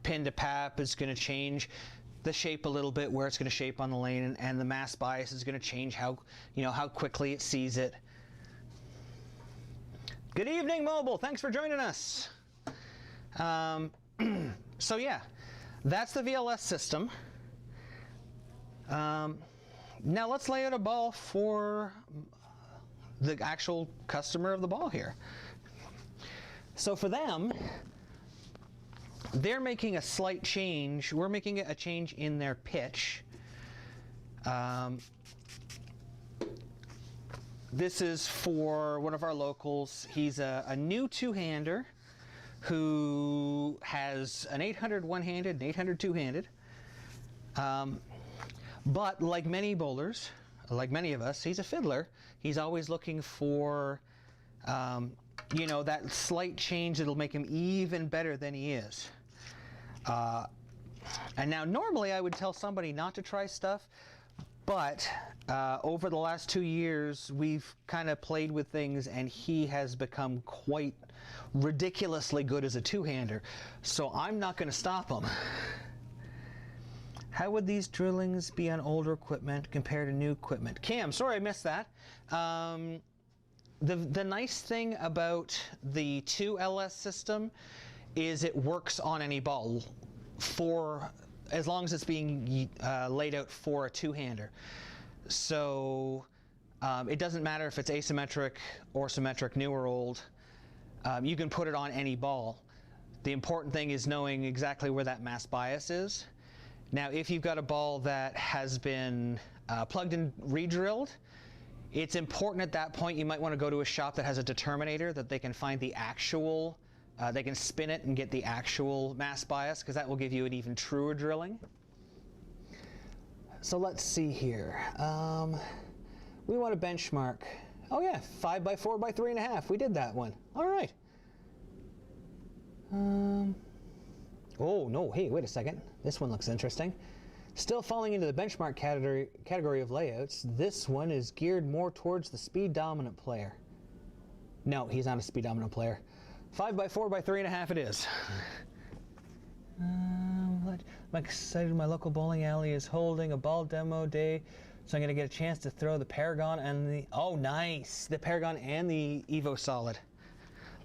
pin to pap is going to change the shape a little bit, where it's going to shape on the lane, and the mass bias is going to change how, how quickly it sees it. Good evening, Mobile. Thanks for joining us. So yeah, that's the VLS system. Now let's lay out a ball for the actual customer of the ball here. So for them, they're making a slight change. We're making a change in their pitch. This is for one of our locals. He's a new two-hander who has an 800 one-handed and 800 two-handed. But like many bowlers, like many of us, he's a fiddler. He's always looking for, that slight change that'll make him even better than he is. And now normally I would tell somebody not to try stuff, but over the last 2 years we've kind of played with things, and he has become quite ridiculously good as a two-hander. So I'm not going to stop him. How would these drillings be on older equipment compared to new equipment? Cam, sorry I missed that. The nice thing about the 2LS system is it works on any ball, as long as it's being laid out for a two-hander. So it doesn't matter if it's asymmetric or symmetric, new or old. You can put it on any ball. The important thing is knowing exactly where that mass bias is. Now, if you've got a ball that has been plugged and re-drilled, it's important at that point you might want to go to a shop that has a determinator that they can find the actual, they can spin it and get the actual mass bias, because that will give you an even truer drilling. So let's see here. We want to benchmark. Oh yeah, 5 by 4 by 3.5. We did that one. All right. Oh no, hey, wait a second. This one looks interesting. Still falling into the benchmark category of layouts, this one is geared more towards the speed dominant player. No, he's not a speed dominant player. 5 by 4 by 3.5 it is. I'm excited my local bowling alley is holding a ball demo day, so I'm going to get a chance to throw the Paragon and the, oh nice, the Paragon and the Evo Solid.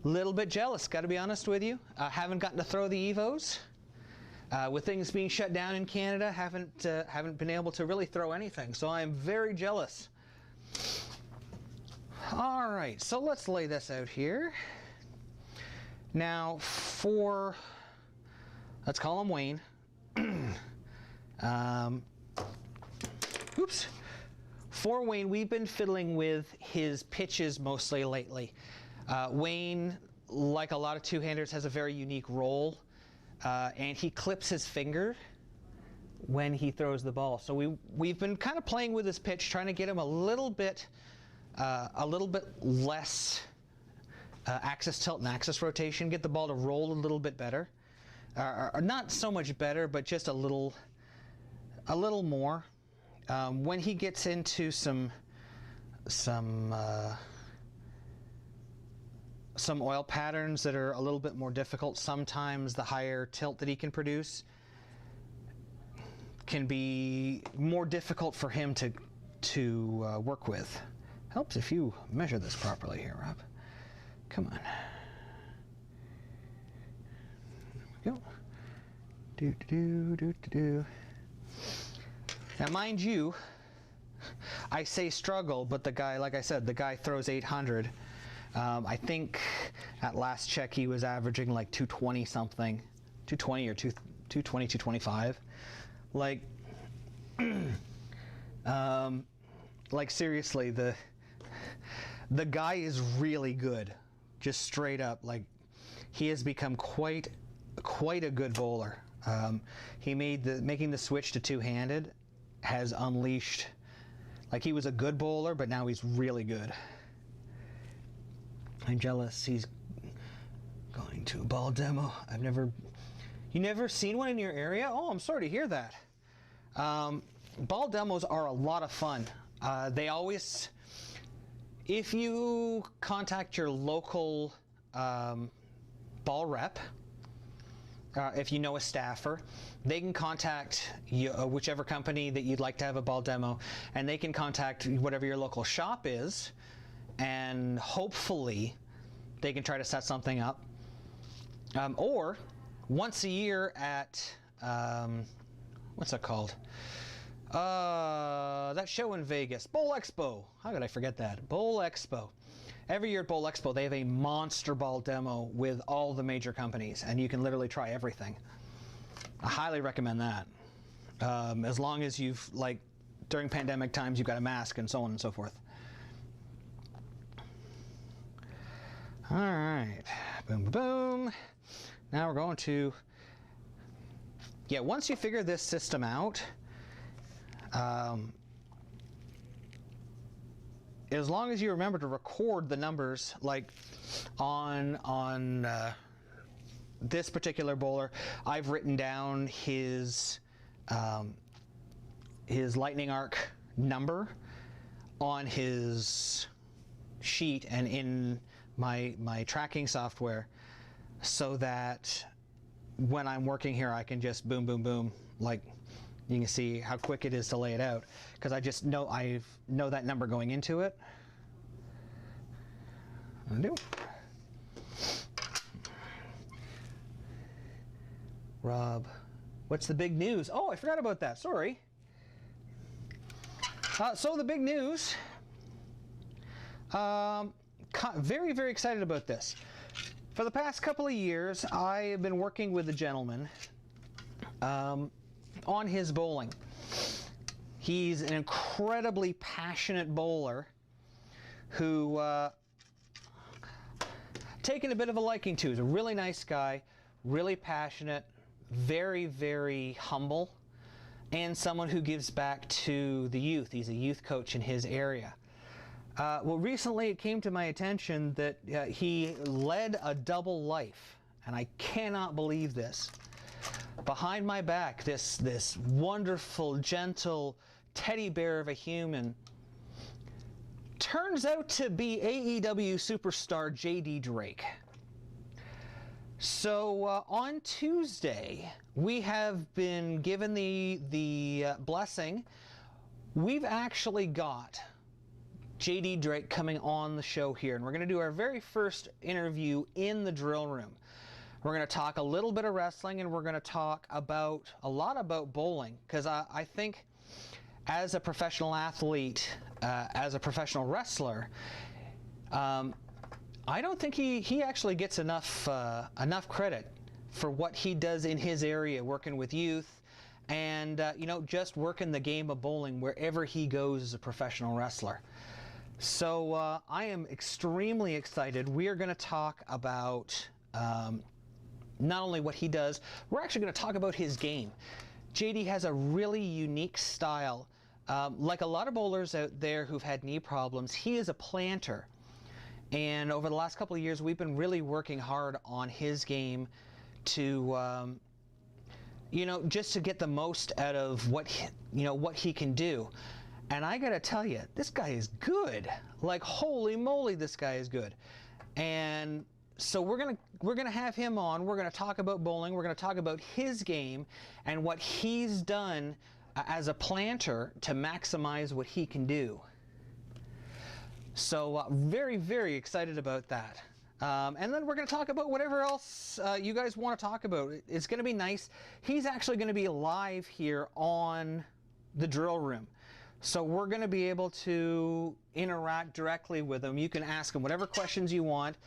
Little bit jealous, got to be honest with you. Haven't gotten to throw the Evos. With things being shut down in Canada, haven't been able to really throw anything, so I'm very jealous. All right, so let's lay this out here. Now let's call him Wayne. Oops. For Wayne, we've been fiddling with his pitches mostly lately. Wayne, like a lot of two-handers, has a very unique roll, and he clips his finger when he throws the ball. So we've been kind of playing with his pitch, trying to get him a little bit less axis tilt and axis rotation, get the ball to roll a little bit better, or not so much better, but just a little more. When he gets into some oil patterns that are a little bit more difficult, sometimes the higher tilt that he can produce can be more difficult for him to work with. Helps if you measure this properly here, Rob. Come on. There we go. Now, mind you, I say struggle, but the guy, like I said, the guy throws 800. I think at last check he was averaging like 220 something, 220 or 220, 225. Like seriously, the guy is really good, just straight up. Like, he has become quite a good bowler. Making the switch to two-handed has unleashed, like, he was a good bowler, but now he's really good. I'm jealous. He's going to a ball demo. You never seen one in your area? Oh, I'm sorry to hear that. Ball demos are a lot of fun. They always, if you contact your local ball rep, if you know a staffer, they can contact you, whichever company that you'd like to have a ball demo, and they can contact whatever your local shop is, and hopefully they can try to set something up. Or once a year at, what's that called? That show in Vegas, Bowl Expo. How could I forget that? Bowl Expo. Every year at Bowl Expo, they have a monster ball demo with all the major companies, and you can literally try everything. I highly recommend that. As long as you've, like, during pandemic times, you've got a mask and so on and so forth. All right, boom, boom, boom. Now we're going to, yeah, once you figure this system out, as long as you remember to record the numbers, like on this particular bowler, I've written down his lightning arc number on his sheet and in my tracking software, so that when I'm working here, I can just boom, boom, boom, like you can see how quick it is to lay it out, because I just know I know that number going into it. Undo. Rob, what's the big news? Oh, I forgot about that. Sorry. So the big news. Very, very excited about this. For the past couple of years, I have been working with a gentleman on his bowling. He's an incredibly passionate bowler who taken a bit of a liking to. He's a really nice guy, really passionate, very, very humble, and someone who gives back to the youth. He's a youth coach in his area. Well, recently it came to my attention that he led a double life, and I cannot believe this. Behind my back, this wonderful, gentle teddy bear of a human turns out to be AEW superstar JD Drake. So on Tuesday, we have been given the blessing. We've actually got JD Drake coming on the show here, and we're going to do our very first interview in the drill room. We're going to talk a little bit of wrestling, and we're going to talk about a lot about bowling, because I think as a professional athlete, as a professional wrestler, I don't think he actually gets enough credit for what he does in his area, working with youth, and you know, just working the game of bowling wherever he goes as a professional wrestler. So I am extremely excited. We are going to talk about not only what he does, we're actually going to talk about his game. JD has a really unique style. Like a lot of bowlers out there who've had knee problems, he is a planter. And over the last couple of years, we've been really working hard on his game to, you know, just to get the most out of what he can do. And I gotta tell you, this guy is good. Like, holy moly, this guy is good. And so we're gonna have him on. We're gonna talk about bowling. We're gonna talk about his game and what he's done as a planter to maximize what he can do. So very, very excited about that. And then we're going to talk about whatever else you guys want to talk about. It's going to be nice. He's actually going to be live here on the drill room. So we're going to be able to interact directly with him. You can ask him whatever questions you want.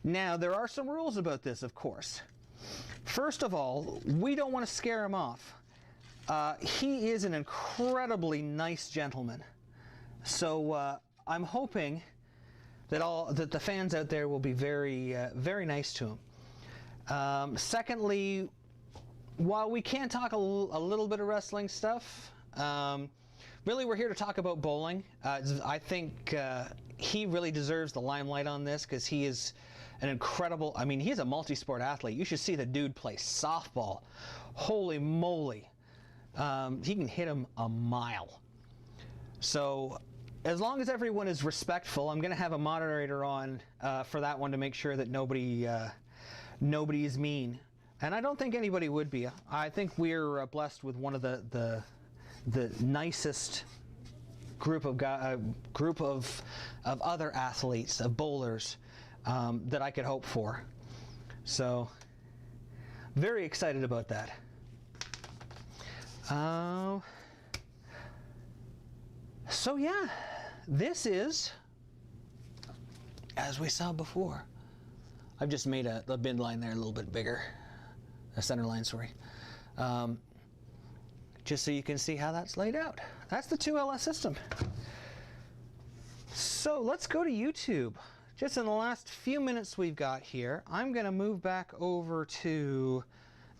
Now, there are some rules about this, of course. First of all, we don't want to scare him off. He is an incredibly nice gentleman. So I'm hoping that the fans out there will be very, very nice to him. Secondly, while we can talk a little bit of wrestling stuff, really we're here to talk about bowling. I think he really deserves the limelight on this, because he is an incredible, I mean, he's a multi-sport athlete. You should see the dude play softball. Holy moly. He can hit him a mile. So as long as everyone is respectful, I'm going to have a moderator on for that one to make sure that nobody is mean. And I don't think anybody would be. I think we're blessed with one of the nicest group of other athletes, of bowlers, that I could hope for. So, very excited about that. So yeah, this is, as we saw before. I've just made the bin line there a little bit bigger. A center line, sorry. Just so you can see how that's laid out. That's the 2LS system. So let's go to YouTube. Just in the last few minutes we've got here, I'm going to move back over to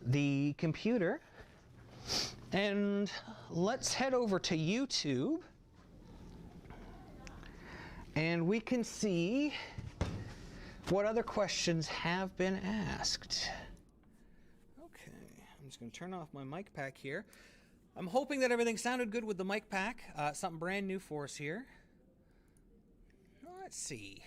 the computer and let's head over to YouTube and we can see what other questions have been asked. Okay, I'm just going to turn off my mic pack here. I'm hoping that everything sounded good with the mic pack. Something brand new for us here. Let's see.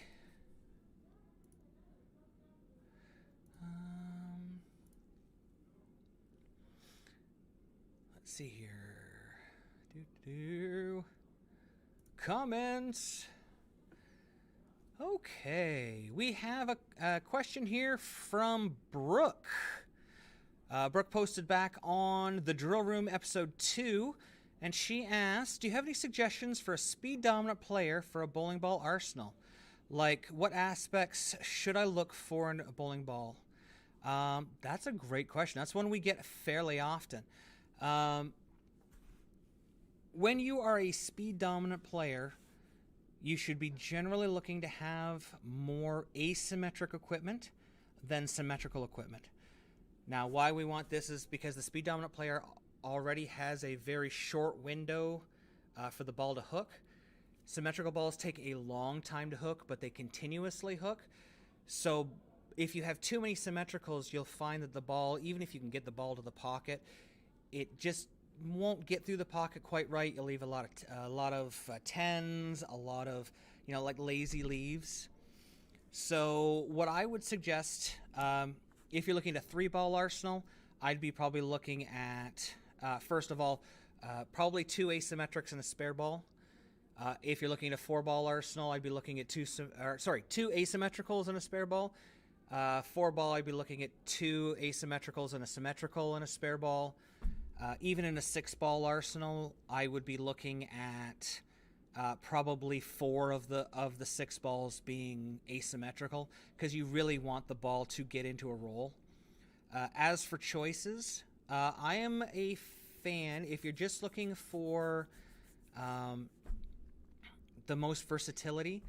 Let's see here. Comments. Okay, we have a question here from Brooke. Brooke posted back on the Drill Room episode 2, and she asked, do you have any suggestions for a speed-dominant player for a bowling ball arsenal? Like, what aspects should I look for in a bowling ball? That's a great question. That's one we get fairly often. When you are a speed-dominant player, you should be generally looking to have more asymmetric equipment than symmetrical equipment. Now, why we want this is because the speed-dominant player already has a very short window for the ball to hook. Symmetrical balls take a long time to hook, but they continuously hook. So if you have too many symmetricals, you'll find that the ball, even if you can get the ball to the pocket, it just won't get through the pocket quite right. You'll leave a lot of tens, a lot of, like lazy leaves. So what I would suggest, if you're looking at a 3-ball arsenal, I'd be probably looking at, first of all, probably 2 asymmetrics and a spare ball. If you're looking at a 4-ball arsenal, I'd be looking at 2 asymmetricals and a spare ball. 4-ball, I'd be looking at 2 asymmetricals and a symmetrical and a spare ball. Even in a 6-ball arsenal, I would be looking at probably 4 of the 6 balls being asymmetrical, because you really want the ball to get into a roll. As for choices, I am a fan, if you're just looking for the most versatility,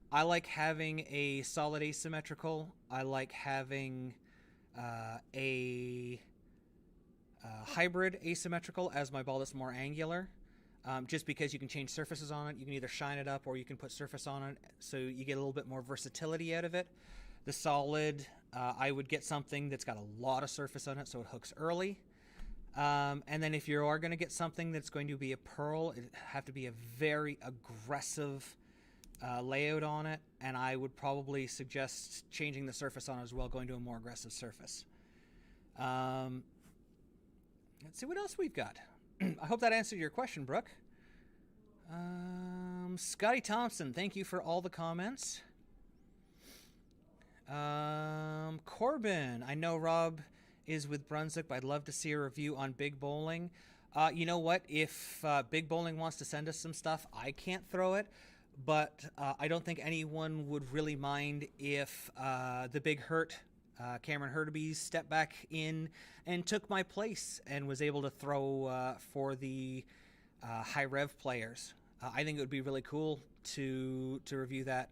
I like having a solid asymmetrical. I like having a hybrid asymmetrical as my ball that's more angular, just because you can change surfaces on it. You can either shine it up or you can put surface on it, so you get a little bit more versatility out of it. The solid, I would get something that's got a lot of surface on it so it hooks early. And then if you are going to get something that's going to be a pearl, it have to be a very aggressive layout on it, and I would probably suggest changing the surface on it as well, going to a more aggressive surface. Let's see what else we've got. I hope that answered your question, Brooke. Scotty Thompson, thank you for all the comments. Corbin, I know Rob is with Brunswick, but I'd love to see a review on Big Bowling. You know what? If Big Bowling wants to send us some stuff, I can't throw it, but I don't think anyone would really mind if the Big Hurt, Cameron Hurtubise, stepped back in and took my place and was able to throw for the high rev players. I think it would be really cool to review that.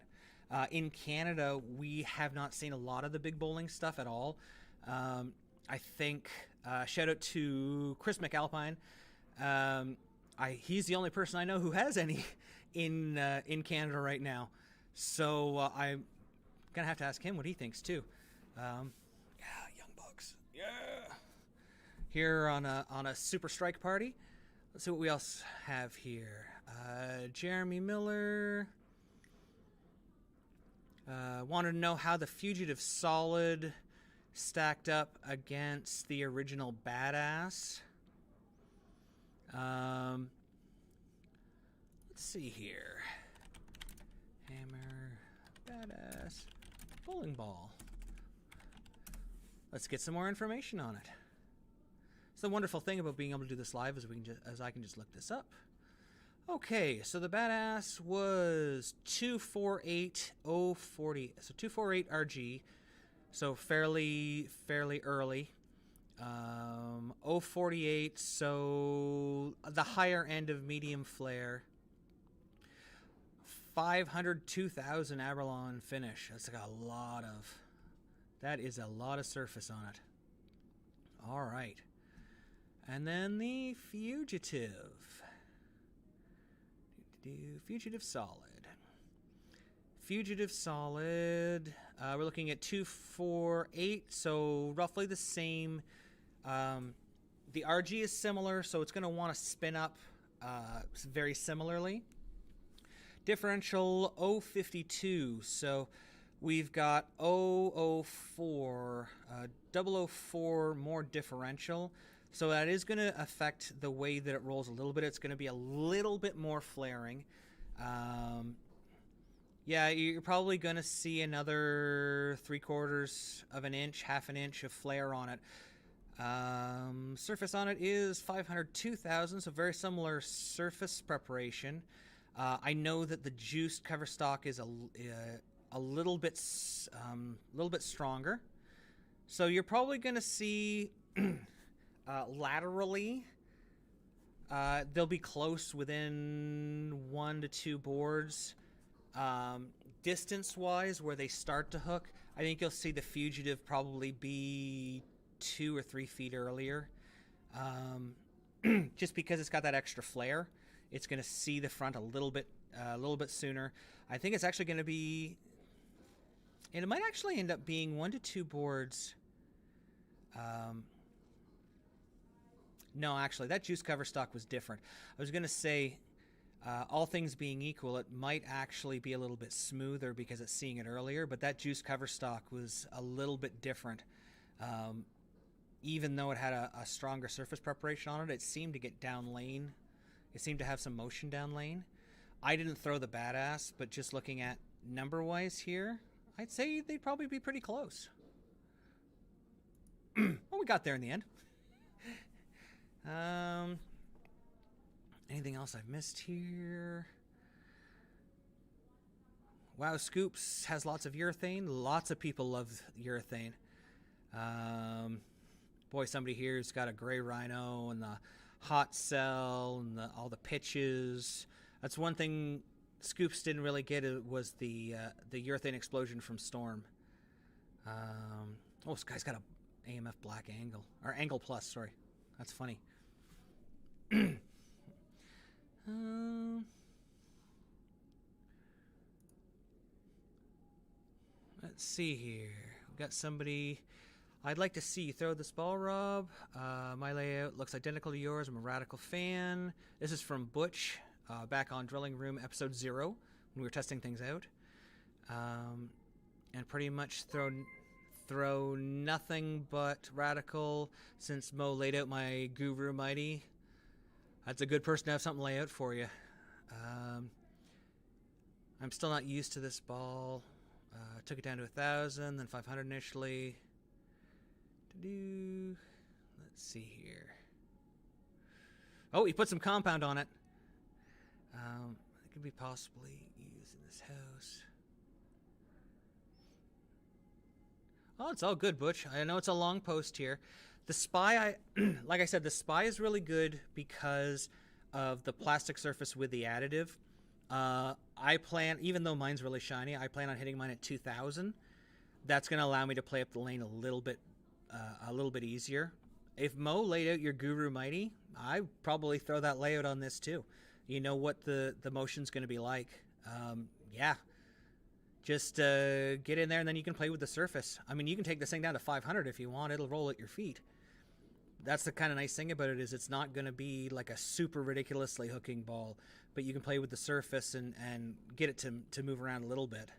In Canada, we have not seen a lot of the Big Bowling stuff at all. I think, shout out to Chris McAlpine. He's the only person I know who has any in Canada right now. So I'm going to have to ask him what he thinks too. Yeah, Young Bucks. Yeah. Here on a Super Strike Party. Let's see what we else have here. Jeremy Miller wanted to know how the Fugitive Solid stacked up against the original Badass. Let's see here. Hammer, Badass, bowling ball. Let's get some more information on it. So the wonderful thing about being able to do this live is I can just look this up. Okay, so the Badass was 248040. So 248 RG. So fairly early. 048, so the higher end of medium flare. 500, 2000 Abralon finish. That's like a lot of... That is a lot of surface on it. All right. And then the Fugitive. Fugitive Solid. Fugitive Solid. We're looking at 248, so roughly the same. The RG is similar, so it's going to want to spin up very similarly. Differential 052, so we've got 004, 004 more differential. So that is going to affect the way that it rolls a little bit. It's going to be a little bit more flaring. Yeah, you're probably going to see another 3/4 of an inch, half an inch of flare on it. Surface on it is 500, 2000, so very similar surface preparation. I know that the juiced cover stock is a little bit stronger. So you're probably going to see... laterally, they'll be close within 1 to 2 boards. Distance-wise, where they start to hook, I think you'll see the Fugitive probably be 2 or 3 feet earlier. Just because it's got that extra flare, it's going to see the front a little bit sooner. I think it's actually going to be, and it might actually end up being 1 to 2 boards. No, actually, that juice cover stock was different. I was going to say, all things being equal, it might actually be a little bit smoother because it's seeing it earlier, but that juice cover stock was a little bit different. Even though it had a stronger surface preparation on it, it seemed to get down lane. It seemed to have some motion down lane. I didn't throw the Badass, but just looking at number-wise here, I'd say they'd probably be pretty close. Well, we got there in the end. Anything else I've missed here? Wow, Scoops has lots of urethane. Lots of people love urethane. Boy, somebody here's got a gray rhino and the hot cell and all the pitches. That's one thing Scoops didn't really get. It was the urethane explosion from Storm. Oh, this guy's got a AMF black angle, or angle plus. Sorry, that's funny. Let's see here. We've got somebody. I'd like to see you throw this ball, Rob. My layout looks identical to yours. I'm a radical fan. This is from Butch, back on Drilling Room episode 0 when we were testing things out. And pretty much throw nothing but radical since Mo laid out my Guru Mighty. That's a good person to have something lay out for you. I'm still not used to this ball. Took it down to 1,000, then 500 initially. Let's see here. Oh, he put some compound on it. It could be possibly used in this house. Oh, it's all good, Butch. I know it's a long post here. The Spy, like I said, the Spy is really good because of the plastic surface with the additive. I plan, even though mine's really shiny, I plan on hitting mine at 2,000. That's going to allow me to play up the lane a little bit easier. If Mo laid out your Guru Mighty, I'd probably throw that layout on this too. You know what the motion's going to be like. Yeah. Just get in there and then you can play with the surface. I mean, you can take this thing down to 500 if you want. It'll roll at your feet. That's the kind of nice thing about it, is it's not going to be like a super ridiculously hooking ball, but you can play with the surface and get it to move around a little bit.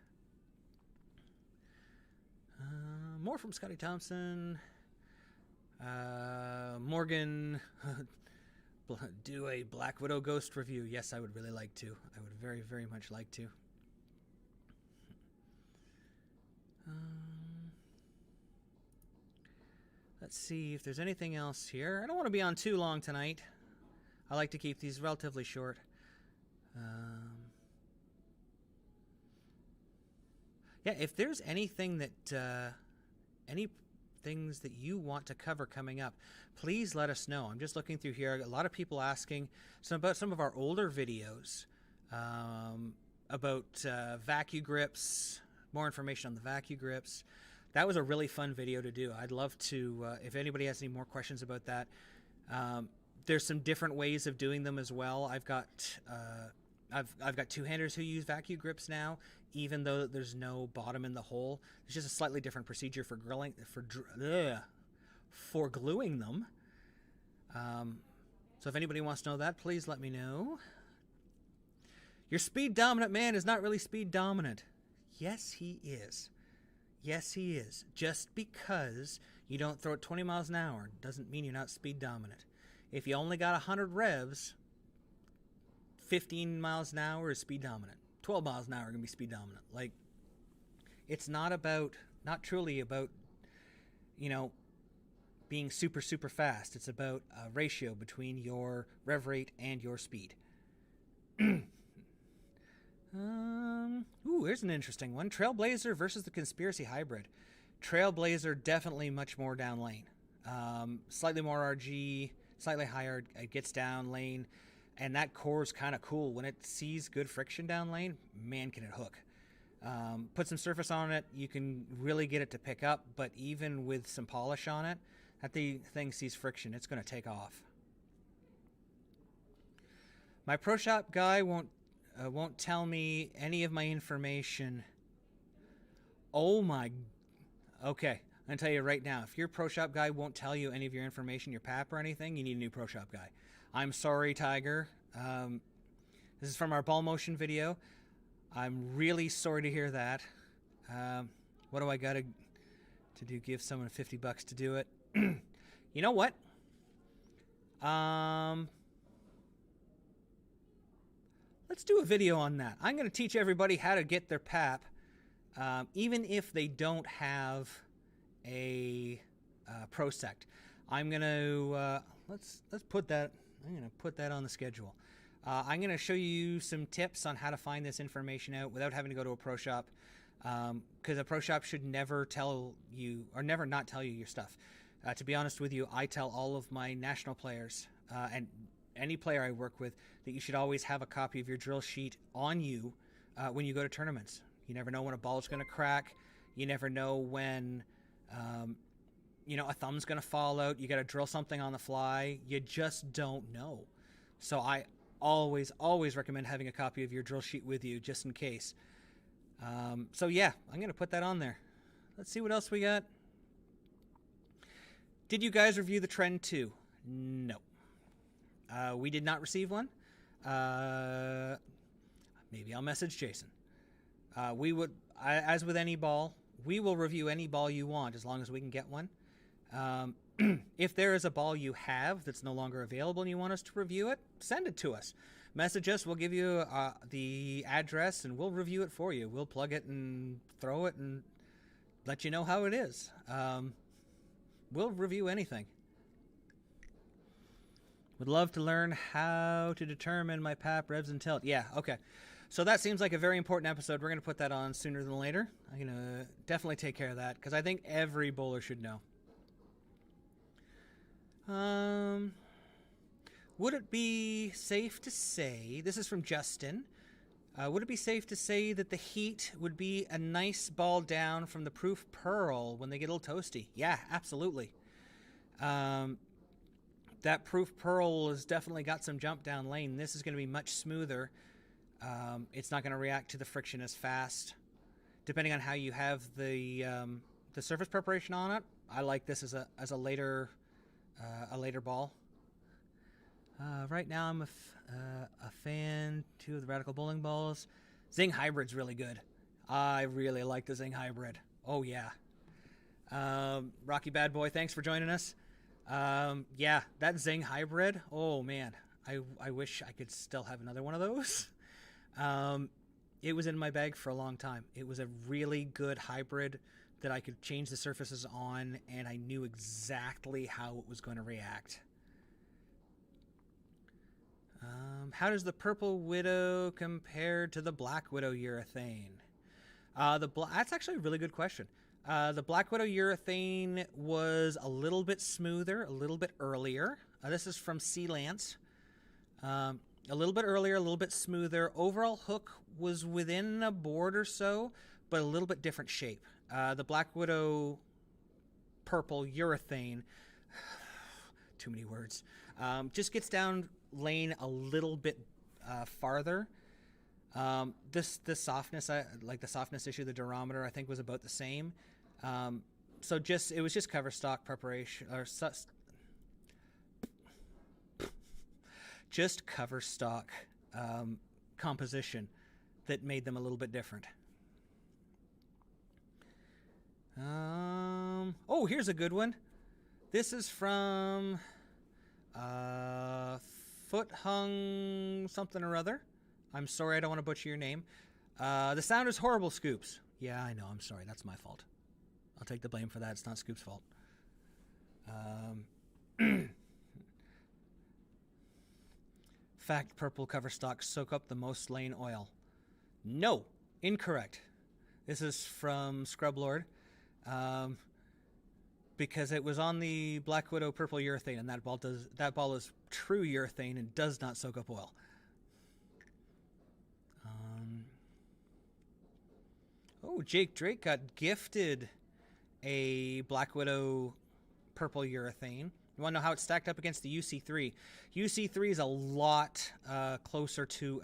More from Scotty Thompson. Morgan, do a Black Widow Ghost review. Yes, I would really like to. I would very, very much like to. Let's see if there's anything else here. I don't want to be on too long tonight. I like to keep these relatively short. Yeah, if there's anything that, any things that you want to cover coming up, please let us know. I'm just looking through here. A lot of people asking about some of our older videos about vacuum grips, more information on the vacuum grips. That was a really fun video to do. I'd love to, if anybody has any more questions about that. There's some different ways of doing them as well. I've got two-handers who use vacuum grips now, even though there's no bottom in the hole. It's just a slightly different procedure for gluing them. So if anybody wants to know that, please let me know. Your speed dominant man is not really speed dominant. Yes, he is. Yes, he is. Just because you don't throw it 20 miles an hour doesn't mean you're not speed dominant. If you only got 100 revs, 15 miles an hour is speed dominant. 12 miles an hour are going to be speed dominant. Like, it's not truly about, being super, super fast. It's about a ratio between your rev rate and your speed. Ooh, here's an interesting one. Trailblazer versus the Conspiracy Hybrid. Trailblazer definitely much more down lane. Slightly more RG, slightly higher. It gets down lane. And that core is kind of cool. When it sees good friction down lane, man, can it hook. Put some surface on it, you can really get it to pick up. But even with some polish on it, that the thing sees friction, it's going to take off. My Pro Shop guy won't tell me any of my information. Oh my. Okay, I'm going to tell you right now. If your Pro Shop guy won't tell you any of your information, your PAP or anything, you need a new Pro Shop guy. I'm sorry, Tiger. This is from our ball motion video. I'm really sorry to hear that. What do I got to do? Give someone $50 to do it? You know what? Let's do a video on that. I'm going to teach everybody how to get their PAP, even if they don't have a ProSect. I'm going to let's put that. I'm going to put that on the schedule. I'm going to show you some tips on how to find this information out without having to go to a pro shop, because a pro shop should never tell you or never not tell you your stuff. To be honest with you, I tell all of my national players and any player I work with that you should always have a copy of your drill sheet on you when you go to tournaments. You never know when a ball is going to crack. You never know when a thumb's going to fall out. You got to drill something on the fly. You just don't know. So I always recommend having a copy of your drill sheet with you just in case. So yeah, I'm going to put that on there. Let's see what else we got. Did you guys review the Trend 2? No. We did not receive one. Maybe I'll message Jason. We would, as with any ball, we will review any ball you want as long as we can get one. If there is a ball you have that's no longer available and you want us to review it, send it to us. Message us. We'll give you the address and we'll review it for you. We'll plug it and throw it and let you know how it is. We'll review anything. Would love to learn how to determine my PAP, revs, and tilt. Yeah, okay. So that seems like a very important episode. We're going to put that on sooner than later. I'm going to definitely take care of that because I think every bowler should know. Would it be safe to say, this is from Justin, would it be safe to say that the heat would be a nice ball down from the Proof Pearl when they get a little toasty? Yeah, absolutely. That Proof Pearl has definitely got some jump down lane. This is going to be much smoother. It's not going to react to the friction as fast. Depending on how you have the surface preparation on it, I like this as a later ball. Right now, I'm a fan too of the Radical Bowling balls. Zing Hybrid's really good. I really like the Zing Hybrid. Oh yeah. Rocky Bad Boy, thanks for joining us. Yeah, that Zing hybrid. Oh man, I wish I could still have another one of those. It was in my bag for a long time. It was a really good hybrid that I could change the surfaces on, and I knew exactly how it was going to react. How does the Purple Widow compare to the Black Widow urethane? That's actually a really good question. The Black Widow urethane was a little bit smoother, a little bit earlier. This is from Sea Lance. A little bit earlier, a little bit smoother. Overall hook was within a board or so, but a little bit different shape. The Black Widow purple urethane, too many words, just gets down lane a little bit farther. This softness, like the softness issue, the durometer, I think was about the same. So it was just cover stock preparation, or just cover stock composition that made them a little bit different. Oh, here's a good one. This is from Foot Hung something or other. I'm sorry, I don't want to butcher your name. The sound is horrible, Scoops. Yeah, I know, I'm sorry, that's my fault. I'll take the blame for that, it's not Scoops' fault. Fact, purple cover stocks soak up the most lane oil. No, incorrect. This is from Scrub Lord. Because it was on the Black Widow purple urethane, and that ball is true urethane and does not soak up oil. Oh, Jake Drake got gifted a Black Widow purple urethane. You want to know how it's stacked up against the UC3? UC3 is a lot closer to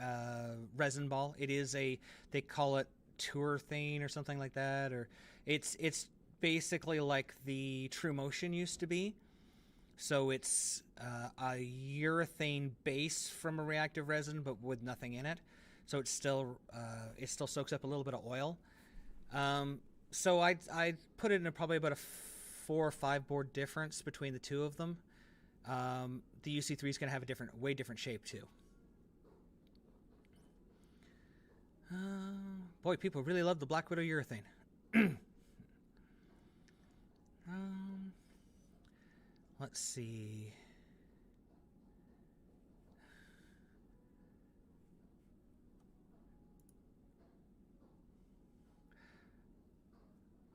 resin ball. It is they call it Tourthane or something like that, or it's basically like the True Motion used to be. So it's a urethane base from a reactive resin, but with nothing in it. So it still soaks up a little bit of oil. So I put it in probably about a 4 or 5 board difference between the two of them. The UC3 is going to have a way different shape too. Boy, people really love the Black Widow urethane. Let's see.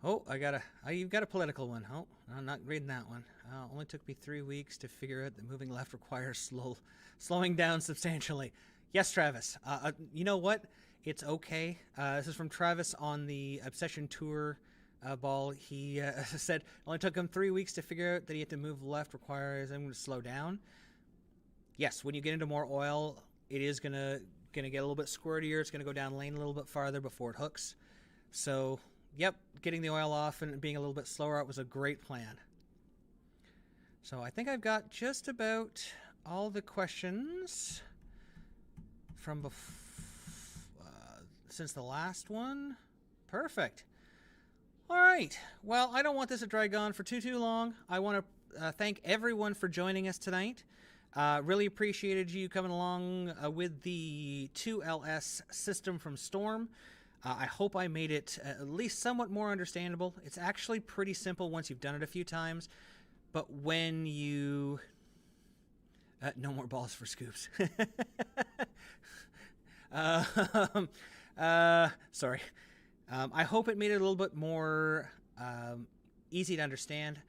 Oh, you've got a political one. Oh, I'm not reading that one. Only took me 3 weeks to figure out that moving left requires slowing down substantially. Yes, Travis. You know what? It's okay. This is from Travis on the Obsession Tour ball. He said it only took him 3 weeks to figure out that he had to move left requires him to slow down. Yes, when you get into more oil, it is gonna get a little bit squirtier. It's gonna go down lane a little bit farther before it hooks. So, yep, getting the oil off and being a little bit slower out was a great plan. So I think I've got just about all the questions from since the last one. Perfect. All right. Well, I don't want this to drag on for too long. I want to thank everyone for joining us tonight. Really appreciated you coming along with the 2LS system from Storm. I hope I made it at least somewhat more understandable. It's actually pretty simple once you've done it a few times, but when you... no more balls for Scoops. Sorry. I hope it made it a little bit more easy to understand.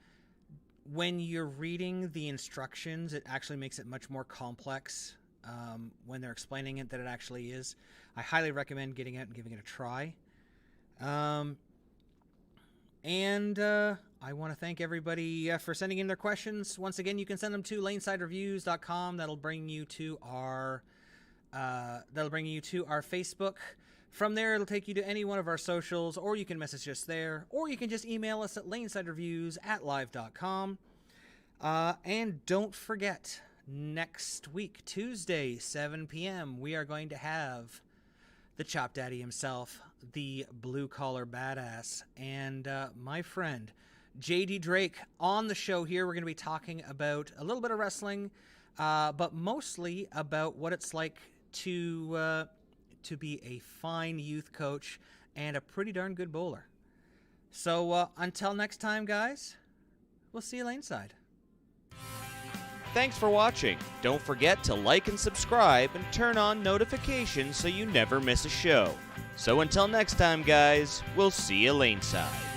When you're reading the instructions, it actually makes it much more complex when they're explaining it than it actually is. I highly recommend getting out and giving it a try. And I want to thank everybody for sending in their questions. Once again, you can send them to lanesidereviews.com. That'll bring you to our Facebook. From there, it'll take you to any one of our socials, or you can message us there, or you can just email us at lanesidereviews@live.com. And don't forget, next week, Tuesday, 7 p.m., we are going to have the Chop Daddy himself, the blue-collar badass, and my friend, JD Drake on the show here. We're going to be talking about a little bit of wrestling, but mostly about what it's like to be a fine youth coach and a pretty darn good bowler. So until next time, guys, we'll see you laneside. Thanks for watching. Don't forget to like and subscribe and turn on notifications so you never miss a show. So until next time, guys, we'll see you laneside.